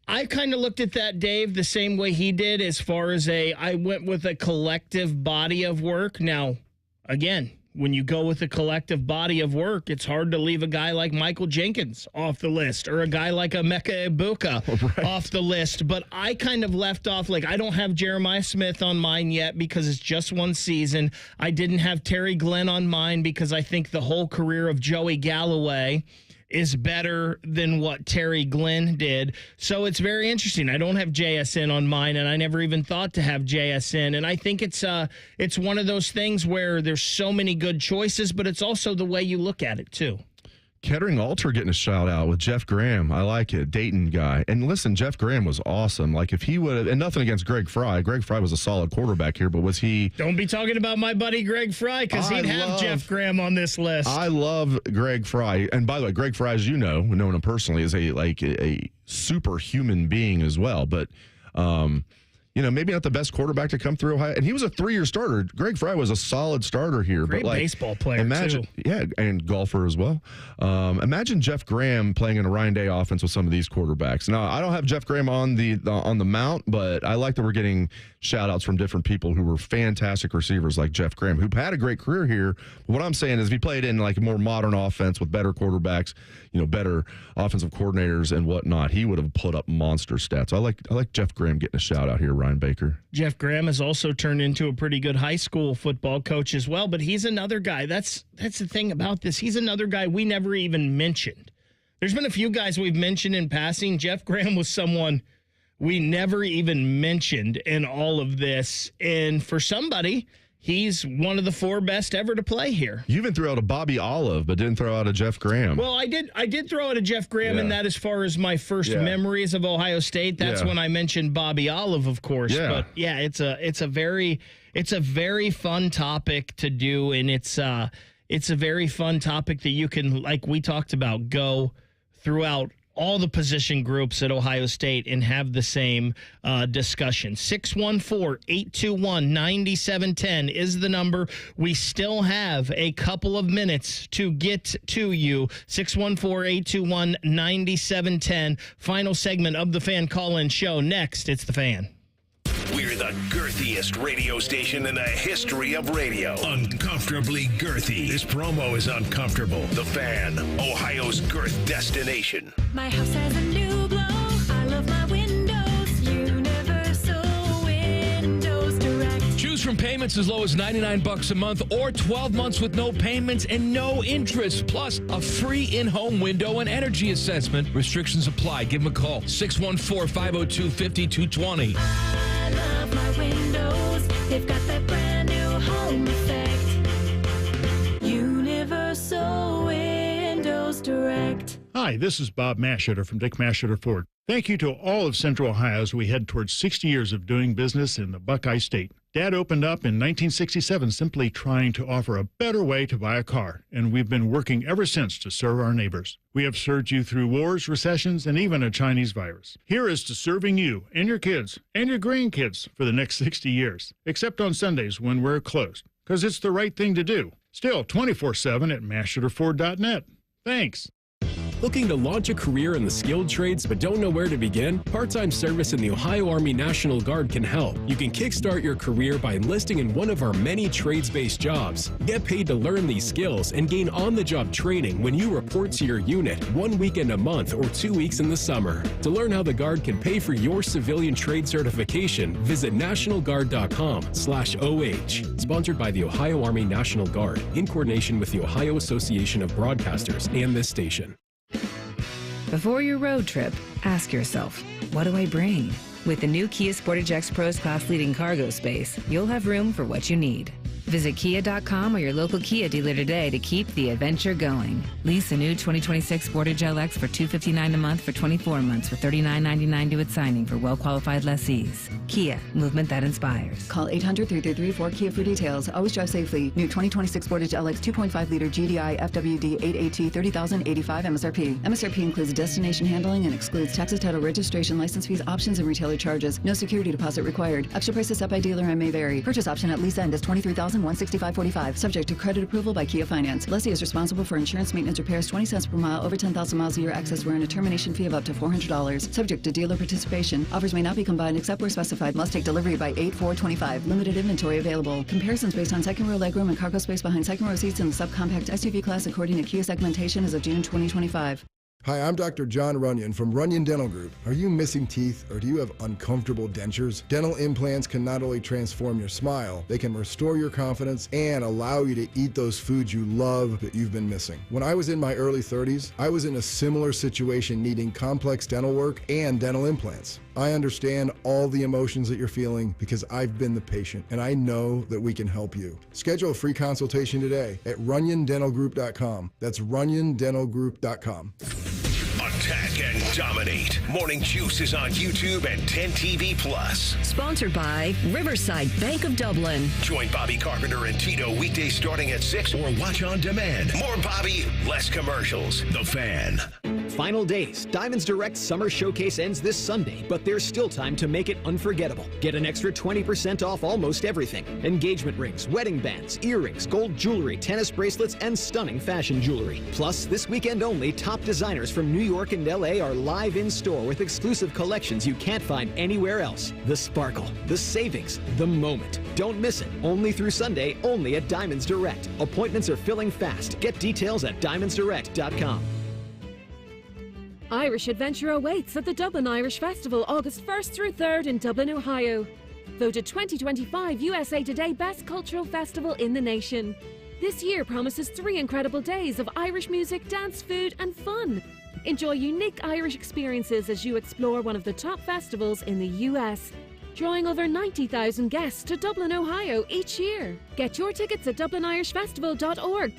I kind of looked at that, Dave, the same way he did as far as I went with a collective body of work. Now, again, when you go with a collective body of work, it's hard to leave a guy like Michael Jenkins off the list or a guy like Emeka Egbuka off the list. But I kind of left off, I don't have Jeremiah Smith on mine yet because it's just one season. I didn't have Terry Glenn on mine because I think the whole career of Joey Galloway is better than what Terry Glenn did. So it's very interesting. I don't have JSN on mine, and I never even thought to have JSN. And I think it's one of those things where there's so many good choices, but it's also the way you look at it, too. Kettering Alter getting a shout out with Jeff Graham. I like it. Dayton guy. And listen, Jeff Graham was awesome. If he would have, and nothing against Greg Fry. Greg Fry was a solid quarterback here, but was he? Don't be talking about my buddy Greg Fry because he'd have Jeff Graham on this list. I love Greg Fry. And by the way, Greg Fry, as you know, knowing him personally, is a superhuman being as well. But, maybe not the best quarterback to come through Ohio. And he was a 3-year starter. Greg Fry was a solid starter here. Great baseball player, too. Yeah, and golfer as well. Imagine Jeff Graham playing in a Ryan Day offense with some of these quarterbacks. Now, I don't have Jeff Graham on the mount, but I like that we're getting shout-outs from different people who were fantastic receivers like Jeff Graham, who had a great career here. But what I'm saying is if he played in a more modern offense with better quarterbacks, better offensive coordinators and whatnot, he would have put up monster stats. I like Jeff Graham getting a shout-out here, Ryan Baker. Jeff Graham has also turned into a pretty good high school football coach as well, but he's another guy. That's the thing about this. He's another guy we never even mentioned. There's been a few guys we've mentioned in passing. Jeff Graham was someone we never even mentioned in all of this. And for somebody, he's one of the 4 best ever to play here. You even threw out a Bobby Olive, but didn't throw out a Jeff Graham. Well, I did throw out a Jeff Graham, and that as far as my first memories of Ohio State, that's when I mentioned Bobby Olive, of course. Yeah. But yeah, it's a very fun topic to do, and it's a very fun topic that you can, like we talked about, go throughout all the position groups at Ohio State and have the same discussion. 614-821-9710 is the number. We still have a couple of minutes to get to you. 614-821-9710. Final segment of the Fan Call-In Show. Next, it's the Fan. We're the girthiest radio station in the history of radio. Uncomfortably girthy. This promo is uncomfortable. The Fan, Ohio's girth destination. My house has a new glow. I love my windows. Universal Windows Direct. Choose from payments as low as $99 a month or 12 months with no payments and no interest, plus a free in-home window and energy assessment. Restrictions apply. Give them a call. 614-502-5220. I love my windows. They've got that brand new home effect. Universal Windows Direct. Hi, this is Bob Masheter from Dick Masheter Ford. Thank you to all of Central Ohio as we head towards 60 years of doing business in the Buckeye State. Dad opened up in 1967 simply trying to offer a better way to buy a car, and we've been working ever since to serve our neighbors. We have served you through wars, recessions, and even a Chinese virus. Here is to serving you and your kids and your grandkids for the next 60 years, except on Sundays when we're closed, because it's the right thing to do. Still 24/7 at masheterford.net. Thanks. Looking to launch a career in the skilled trades but don't know where to begin? Part-time service in the Ohio Army National Guard can help. You can kickstart your career by enlisting in one of our many trades-based jobs. Get paid to learn these skills and gain on-the-job training when you report to your unit 1 weekend a month or 2 weeks in the summer. To learn how the Guard can pay for your civilian trade certification, visit nationalguard.com/OH. Sponsored by the Ohio Army National Guard in coordination with the Ohio Association of Broadcasters and this station. Before your road trip, ask yourself, what do I bring? With the new Kia Sportage X Pro's class-leading cargo space, you'll have room for what you need. Visit kia.com or your local Kia dealer today to keep the adventure going. Lease a new 2026 Sportage LX for $259 a month for 24 months with $39.99 due at signing for well-qualified lessees. Kia, movement that inspires. Call 800-333-4KIA for details. Always drive safely. New 2026 Sportage LX 2.5-liter GDI FWD 8AT 30,085 MSRP. MSRP includes destination handling and excludes taxes, title, registration, license fees, options, and retailer charges. No security deposit required. Extra prices set by dealer and may vary. Purchase option at lease end is $23,165.45. Subject to credit approval by Kia Finance. Lessee is responsible for insurance, maintenance, repairs, 20 cents per mile, over 10,000 miles a year excess where in a termination fee of up to $400. Subject to dealer participation. Offers may not be combined except where specified. Must take delivery by 8/4/25. Limited inventory available. Comparisons based on second row legroom and cargo space behind second row seats in the subcompact SUV class according to Kia segmentation as of June 2025. Hi, I'm Dr. John Runyon from Runyon Dental Group. Are you missing teeth or do you have uncomfortable dentures? Dental implants can not only transform your smile, they can restore your confidence and allow you to eat those foods you love that you've been missing. When I was in my early 30s, I was in a similar situation needing complex dental work and dental implants. I understand all the emotions that you're feeling because I've been the patient and I know that we can help you. Schedule a free consultation today at runyondentalgroup.com. That's runyondentalgroup.com. Attack and dominate. Morning Juice is on YouTube and 10 TV Plus. Sponsored by Riverside Bank of Dublin. Join Bobby Carpenter and Tito weekdays starting at 6 or watch on demand. More Bobby, less commercials. The Fan. Final days. Diamonds Direct Summer Showcase ends this Sunday, but there's still time to make it unforgettable. Get an extra 20% off almost everything. Engagement rings, wedding bands, earrings, gold jewelry, tennis bracelets, and stunning fashion jewelry. Plus, this weekend only, top designers from New York and LA are live in store with exclusive collections you can't find anywhere else. The sparkle, the savings, the moment. Don't miss it. Only through Sunday, only at Diamonds Direct. Appointments are filling fast. Get details at diamondsdirect.com. Irish adventure awaits at the Dublin Irish Festival August 1st through 3rd in Dublin, Ohio. Voted 2025 USA Today Best Cultural Festival in the nation. This year promises 3 incredible days of Irish music, dance, food, and fun. Enjoy unique Irish experiences as you explore one of the top festivals in the US. drawing over 90,000 guests to Dublin, Ohio each year. Get your tickets at dublinirishfestival.org.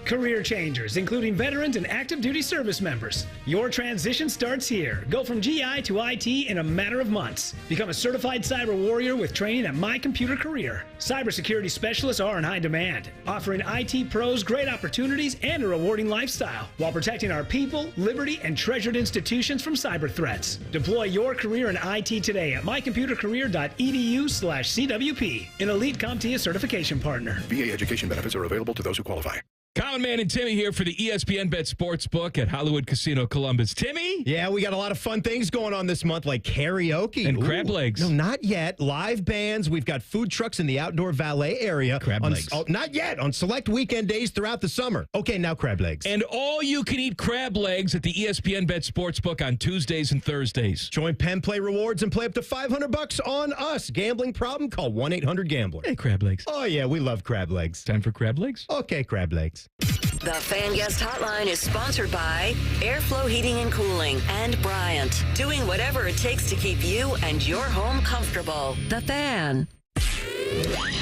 Career changers, including veterans and active duty service members. Your transition starts here. Go from GI to IT in a matter of months. Become a certified cyber warrior with training at My Computer Career. Cybersecurity specialists are in high demand, offering IT pros great opportunities and a rewarding lifestyle while protecting our people, liberty, and treasured institutions from cyber threats. Deploy your career in IT today at mycomputercareer.edu/CWP, an elite CompTIA certification partner. VA education benefits are available to those who qualify. Colin Man and Timmy here for the ESPN Bet Sportsbook at Hollywood Casino Columbus. Timmy? Yeah, we got a lot of fun things going on this month, like karaoke. And crab legs. No, not yet. Live bands. We've got food trucks in the outdoor valet area. Crab legs. Not yet. On select weekend days throughout the summer. Okay, now crab legs. And all you can eat crab legs at the ESPN Bet Sportsbook on Tuesdays and Thursdays. Join Penn Play Rewards and play up to $500 on us. Gambling problem? Call 1-800-GAMBLER. Hey, crab legs. Oh, yeah, we love crab legs. Time for crab legs? Okay, crab legs. The Fan Guest Hotline is sponsored by Airflow Heating and Cooling and Bryant, doing whatever it takes to keep you and your home comfortable. The Fan.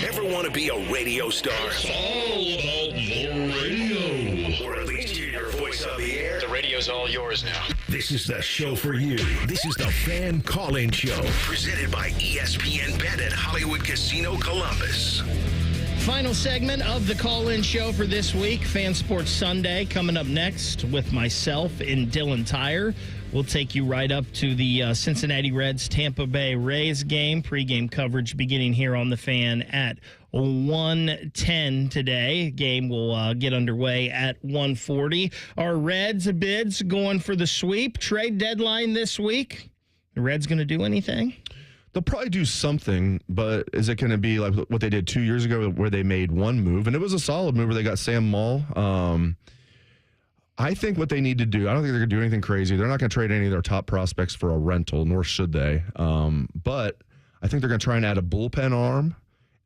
Ever want to be a radio star? It's all about the radio. Or at least hear your voice on the air? The radio's all yours now. This is the show for you. This is the Fan Call-In Show, presented by ESPN Bet at Hollywood Casino Columbus. Final segment of the call-in show for this week, Fan Sports Sunday, coming up next with myself and Dylan Tyre. We'll take you right up to the Cincinnati Reds Tampa Bay Rays game. Pre-game coverage beginning here on the Fan at 1:10 today. Game will get underway at 1:40. Our Reds bids going for the sweep. Trade deadline this week. The Reds going to do anything? They'll probably do something, but is it going to be like what they did 2 years ago where they made one move? And it was a solid move where they got Sam Moll. I think what they need to do, I don't think they're going to do anything crazy. They're not going to trade any of their top prospects for a rental, nor should they. But I think they're going to try and add a bullpen arm,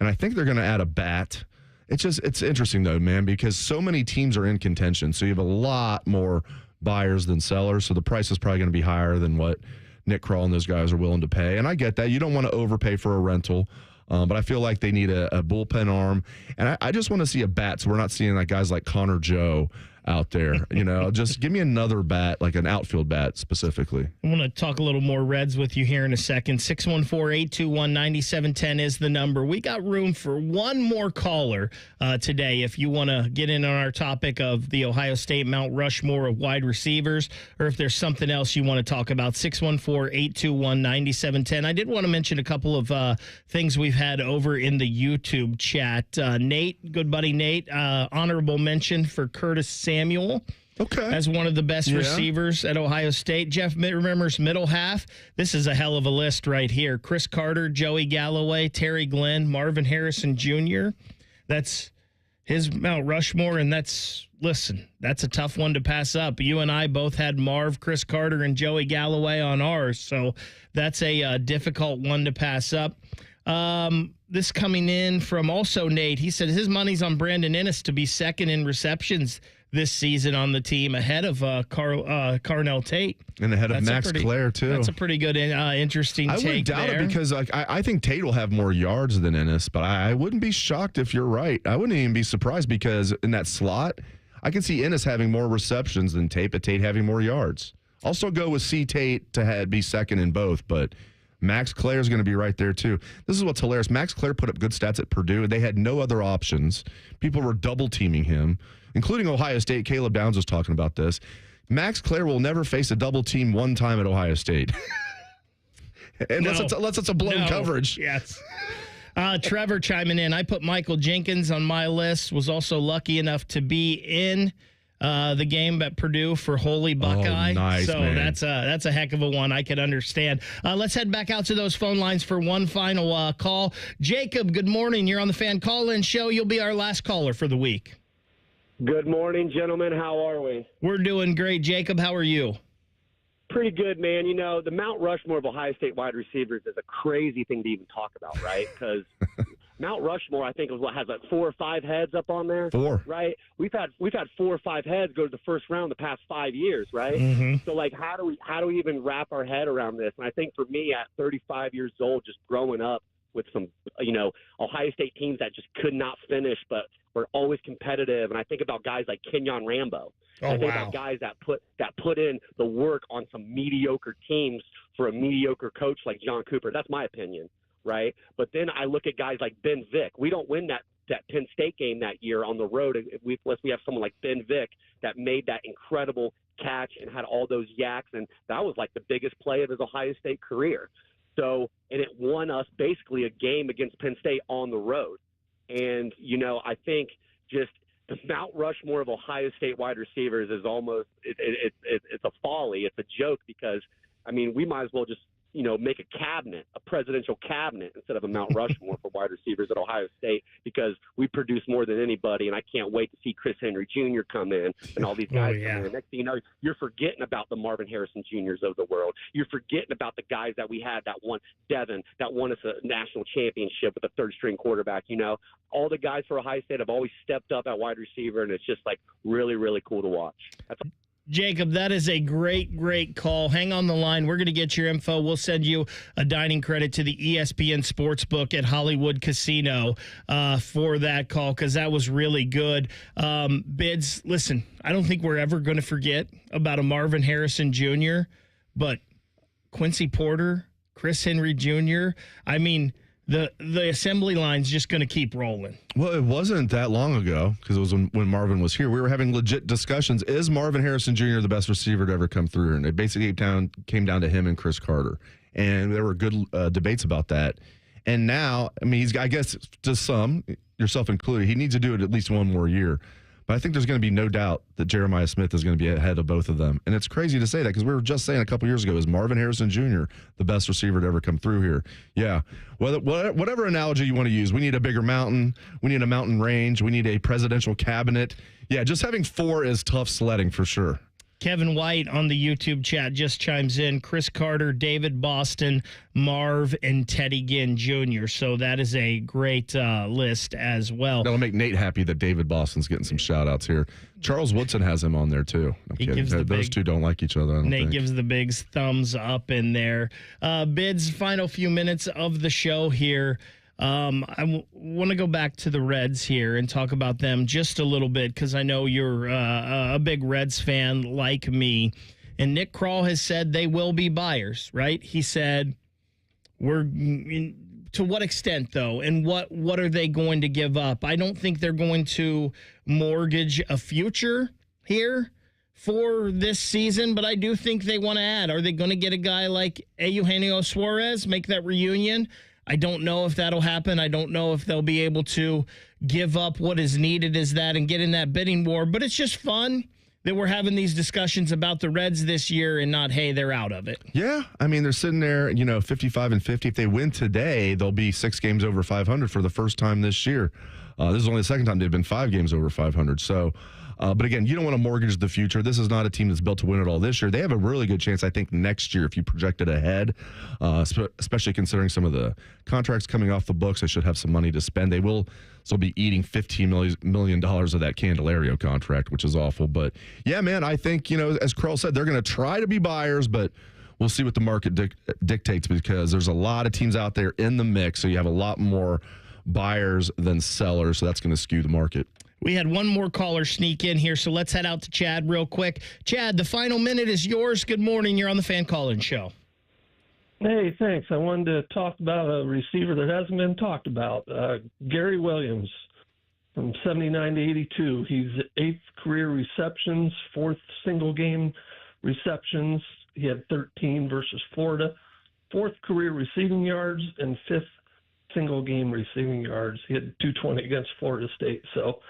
and I think they're going to add a bat. It's interesting, though, man, because so many teams are in contention. So you have a lot more buyers than sellers, so the price is probably going to be higher than what Nick Kroll and those guys are willing to pay. And I get that. You don't want to overpay for a rental, but I feel like they need a bullpen arm. And I just want to see a bat, so we're not seeing like guys like Connor Joe out there. Just give me another bat, like an outfield bat specifically. I want to talk a little more Reds with you here in a second. 614-821-9710 is the number. We got room for one more caller today if you want to get in on our topic of the Ohio State Mount Rushmore of wide receivers, or if there's something else you want to talk about. 614-821-9710. I did want to mention a couple of things we've had over in the YouTube chat. Nate, good buddy Nate, honorable mention for Curtis Samuel. Okay. As one of the best receivers at Ohio State. Jeff remembers middle half. This is a hell of a list right here. Chris Carter, Joey Galloway, Terry Glenn, Marvin Harrison Jr. That's his Mount Rushmore, and that's a tough one to pass up. You and I both had Marv, Chris Carter, and Joey Galloway on ours, so that's a difficult one to pass up. This coming in from also Nate. He said his money's on Brandon Ennis to be second in receptions this season on the team, ahead of Carnell Tate. And ahead of Max Clare, too. That's a pretty good, interesting take. I wouldn't doubt there. it because I think Tate will have more yards than Ennis, but I wouldn't be shocked if you're right. I wouldn't even be surprised because in that slot, I can see Ennis having more receptions than Tate, but Tate having more yards. I'll still go with C. Tate to be second in both, but Max Clare is going to be right there, too. This is what's hilarious. Max Clare put up good stats at Purdue, and they had no other options. People were double-teaming him, including Ohio State. Caleb Downs was talking about this. Max Clare will never face a double team one time at Ohio State. unless it's a blown coverage. Yes. Trevor chiming in. I put Michael Jenkins on my list. Was also lucky enough to be in the game at Purdue for Holy Buckeye. Oh, nice, so man. that's a heck of a one. I could understand. Let's head back out to those phone lines for one final call. Jacob, good morning. You're on the Fan Call-In Show. You'll be our last caller for the week. Good morning, gentlemen. How are we? We're doing great. Jacob, how are you? Pretty good, man. The Mount Rushmore of Ohio State wide receivers is a crazy thing to even talk about, right? Because Mount Rushmore, I think, has like 4 or 5 heads up on there. 4. Right? We've had 4 or 5 heads go to the first round the past 5 years, right? Mm-hmm. So, like, how do we even wrap our head around this? And I think for me, at 35 years old, just growing up with some, Ohio State teams that just could not finish, but were always competitive. And I think about guys like Kenyon Rambo. Oh, I think wow. about guys that put in the work on some mediocre teams for a mediocre coach like John Cooper. That's my opinion, right? But then I look at guys like Ben Vick. We don't win that Penn State game that year on the road unless we have someone like Ben Vick that made that incredible catch and had all those yaks, and that was like the biggest play of his Ohio State career. So, and it won us basically a game against Penn State on the road. And, I think just the Mount Rushmore of Ohio State wide receivers is almost it's a folly. It's a joke because, we might as well just, make a presidential cabinet instead of a Mount Rushmore for wide receivers at Ohio State because we produce more than anybody, and I can't wait to see Chris Henry Jr. come in and all these guys come in. Next thing you know, you're forgetting about the Marvin Harrison Jr.'s of the world. You're forgetting about the guys that we had that won us a national championship with a third-string quarterback. All the guys for Ohio State have always stepped up at wide receiver, and it's just, like, really, really cool to watch. Jacob, that is a great, great call. Hang on the line. We're going to get your info. We'll send you a dining credit to the ESPN Sportsbook at Hollywood Casino for that call because that was really good. Bids, listen, I don't think we're ever going to forget about a Marvin Harrison Jr., but Quincy Porter, Chris Henry Jr., the assembly line's just going to keep rolling. Well, it wasn't that long ago because it was when Marvin was here. We were having legit discussions. Is Marvin Harrison Jr. the best receiver to ever come through here? And it basically came down to him and Chris Carter. And there were good debates about that. And now, I guess to some, yourself included, he needs to do it at least one more year. But I think there's going to be no doubt that Jeremiah Smith is going to be ahead of both of them. And it's crazy to say that because we were just saying a couple years ago, is Marvin Harrison Jr. the best receiver to ever come through here? Yeah. Whatever analogy you want to use, we need a bigger mountain. We need a mountain range. We need a presidential cabinet. Yeah, just having 4 is tough sledding for sure. Kevin White on the YouTube chat just chimes in. Chris Carter, David Boston, Marv, and Teddy Ginn Jr. So that is a great list as well. That'll make Nate happy that David Boston's getting some shout-outs here. Charles Woodson has him on there, too. Those two don't like each other, I don't Nate think. gives the big thumbs up in there. Bids, final few minutes of the show here. I want to go back to the Reds here and talk about them just a little bit because I know you're a big Reds fan like me. And Nick Kroll has said they will be buyers, right? He said, to what extent, though? And what are they going to give up? I don't think they're going to mortgage a future here for this season, but I do think they want to add. Are they going to get a guy like Eugenio Suarez, make that reunion? I don't know if that'll happen. I don't know if they'll be able to give up what is needed as that and get in that bidding war. But it's just fun that we're having these discussions about the Reds this year and not, hey, they're out of it. Yeah. They're sitting there, 55-50. If they win today, they'll be 6 games over 500 for the first time this year. This is only the second time they've been 5 games over 500. So, but again, you don't want to mortgage the future. This is not a team that's built to win it all this year. They have a really good chance, I think, next year if you project it ahead, especially considering some of the contracts coming off the books. They should have some money to spend. They will still be eating $15 million of that Candelario contract, which is awful. But, yeah, man, I think, as Kroll said, they're going to try to be buyers, but we'll see what the market dictates because there's a lot of teams out there in the mix, so you have a lot more buyers than sellers, so that's going to skew the market. We had one more caller sneak in here, so let's head out to Chad real quick. Chad, the final minute is yours. Good morning. You're on the Fan Call-In Show. Hey, thanks. I wanted to talk about a receiver that hasn't been talked about, Gary Williams from 79 to 82. He's 8th career receptions, 4th single-game receptions. He had 13 versus Florida, 4th career receiving yards, and 5th single-game receiving yards. He had 220 against Florida State. So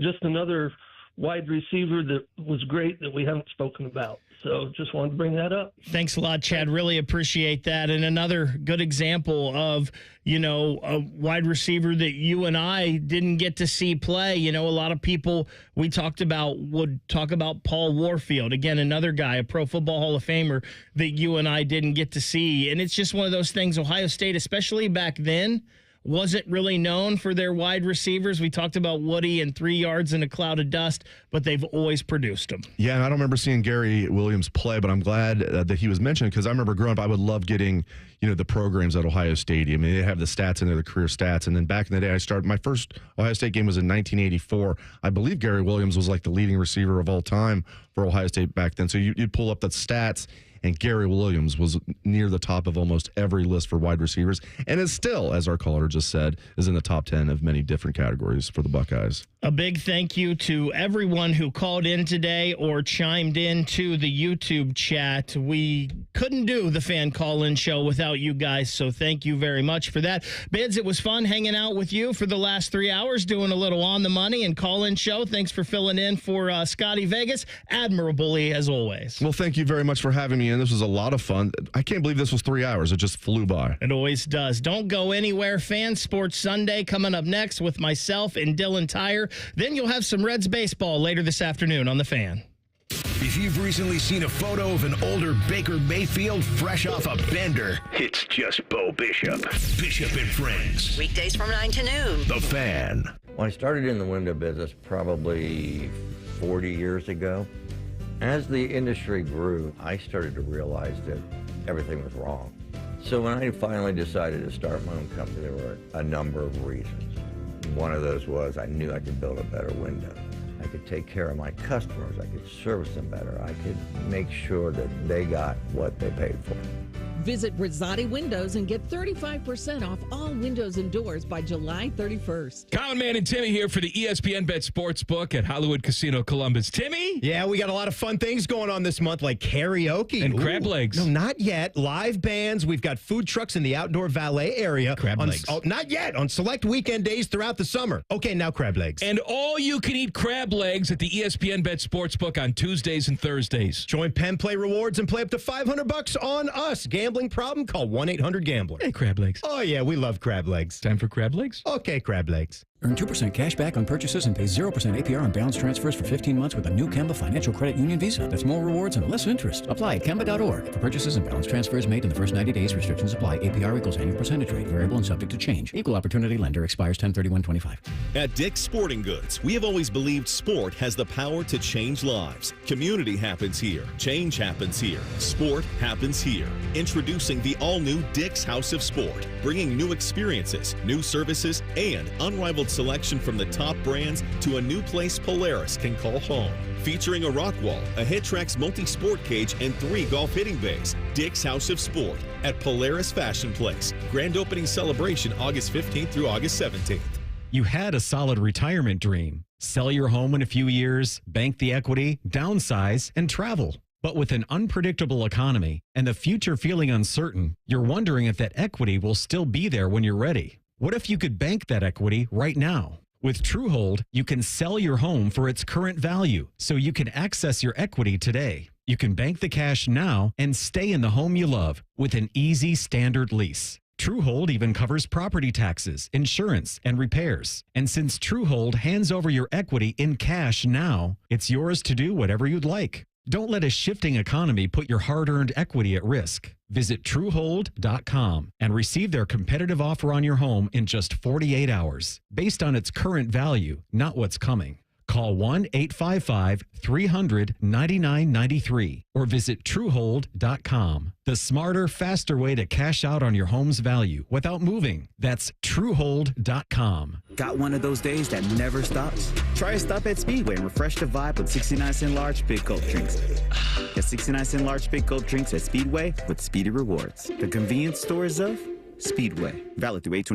just another wide receiver that was great that we haven't spoken about. So just wanted to bring that up. Thanks a lot, Chad. Really appreciate that. And another good example of, a wide receiver that you and I didn't get to see play. A lot of people would talk about Paul Warfield. Again, another guy, a Pro Football Hall of Famer that you and I didn't get to see. And it's just one of those things, Ohio State, especially back then, wasn't really known for their wide receivers. We talked about Woody and 3 yards in a cloud of dust, but they've always produced them. Yeah, and I don't remember seeing Gary Williams play, but I'm glad that he was mentioned because I remember growing up, I would love getting, the programs at Ohio Stadium. I mean, they have the stats in there, the career stats. And then back in the day, my first Ohio State game was in 1984. I believe Gary Williams was like the leading receiver of all time for Ohio State back then. So you'd pull up the stats, and Gary Williams was near the top of almost every list for wide receivers, and is still, as our caller just said, is in the top 10 of many different categories for the Buckeyes. A big thank you to everyone who called in today or chimed in to the YouTube chat. We couldn't do the fan call-in show without you guys, so thank you very much for that. Bids, it was fun hanging out with you for the last 3 hours, doing a little on the money and call-in show. Thanks for filling in for Scotty Vegas. Admirably, as always. Well, thank you very much for having me in. This was a lot of fun. I can't believe this was 3 hours. It just flew by. It always does. Don't go anywhere. Fan Sports Sunday coming up next with myself and Dylan Tyre. Then you'll have some Reds baseball later this afternoon on The Fan. If you've recently seen a photo of an older Baker Mayfield fresh off a bender, it's just Bo Bishop. Bishop and Friends. Weekdays from 9 to noon. The Fan. When I started in the window business probably 40 years ago, as the industry grew, I started to realize that everything was wrong. So when I finally decided to start my own company, there were a number of reasons. One of those was I knew I could build a better window. I could take care of my customers. I could service them better. I could make sure that they got what they paid for. Visit Rosati Windows and get 35% off all windows and doors by July 31st. Colin Mann and Timmy here for the ESPN Bet Sportsbook at Hollywood Casino Columbus. Timmy? Yeah, we got a lot of fun things going on this month, like karaoke. And crab legs. No, not yet. Live bands. We've got food trucks in the outdoor valet area. Crab legs. Oh, not yet. On select weekend days throughout the summer. Okay, now crab legs. And all you can eat crab legs at the ESPN Bet Sportsbook on Tuesdays and Thursdays. Join Penn Play Rewards and play up to $500 on us. Gambling problem? Call 1-800-GAMBLER. Hey, crab legs. Oh, yeah, we love crab legs. Time for crab legs? Okay, crab legs. Earn 2% cash back on purchases and pay 0% APR on balance transfers for 15 months with a new Kemba Financial Credit Union Visa. That's more rewards and less interest. Apply at Kemba.org. For purchases and balance transfers made in the first 90 days, restrictions apply. APR equals annual percentage rate. Variable and subject to change. Equal opportunity lender expires 10/31/25. At Dick's Sporting Goods, we have always believed sport has the power to change lives. Community happens here. Change happens here. Sport happens here. Introducing the all-new Dick's House of Sport, bringing new experiences, new services, and unrivaled selection from the top brands to a new place Polaris can call home. Featuring a rock wall, a Hittrax multi-sport cage, and 3 golf hitting bays. Dick's House of Sport at Polaris Fashion Place. Grand opening celebration August 15th through August 17th. You had a solid retirement dream. Sell your home in a few years, bank the equity, downsize, and travel. But with an unpredictable economy and the future feeling uncertain, you're wondering if that equity will still be there when you're ready. What if you could bank that equity right now? With TrueHold, you can sell your home for its current value, so you can access your equity today. You can bank the cash now and stay in the home you love with an easy standard lease. TrueHold even covers property taxes, insurance, and repairs. And since TrueHold hands over your equity in cash now, it's yours to do whatever you'd like. Don't let a shifting economy put your hard-earned equity at risk. Visit TrueHold.com and receive their competitive offer on your home in just 48 hours, based on its current value, not what's coming. Call 1-855-300-9993 or visit TrueHold.com. The smarter, faster way to cash out on your home's value without moving. That's TrueHold.com. Got one of those days that never stops? Try a stop at Speedway and refresh the vibe with 69-cent large big gulp drinks. Get 69-cent large big gulp drinks at Speedway with Speedy Rewards. The convenience stores of Speedway. Valid through 8/20.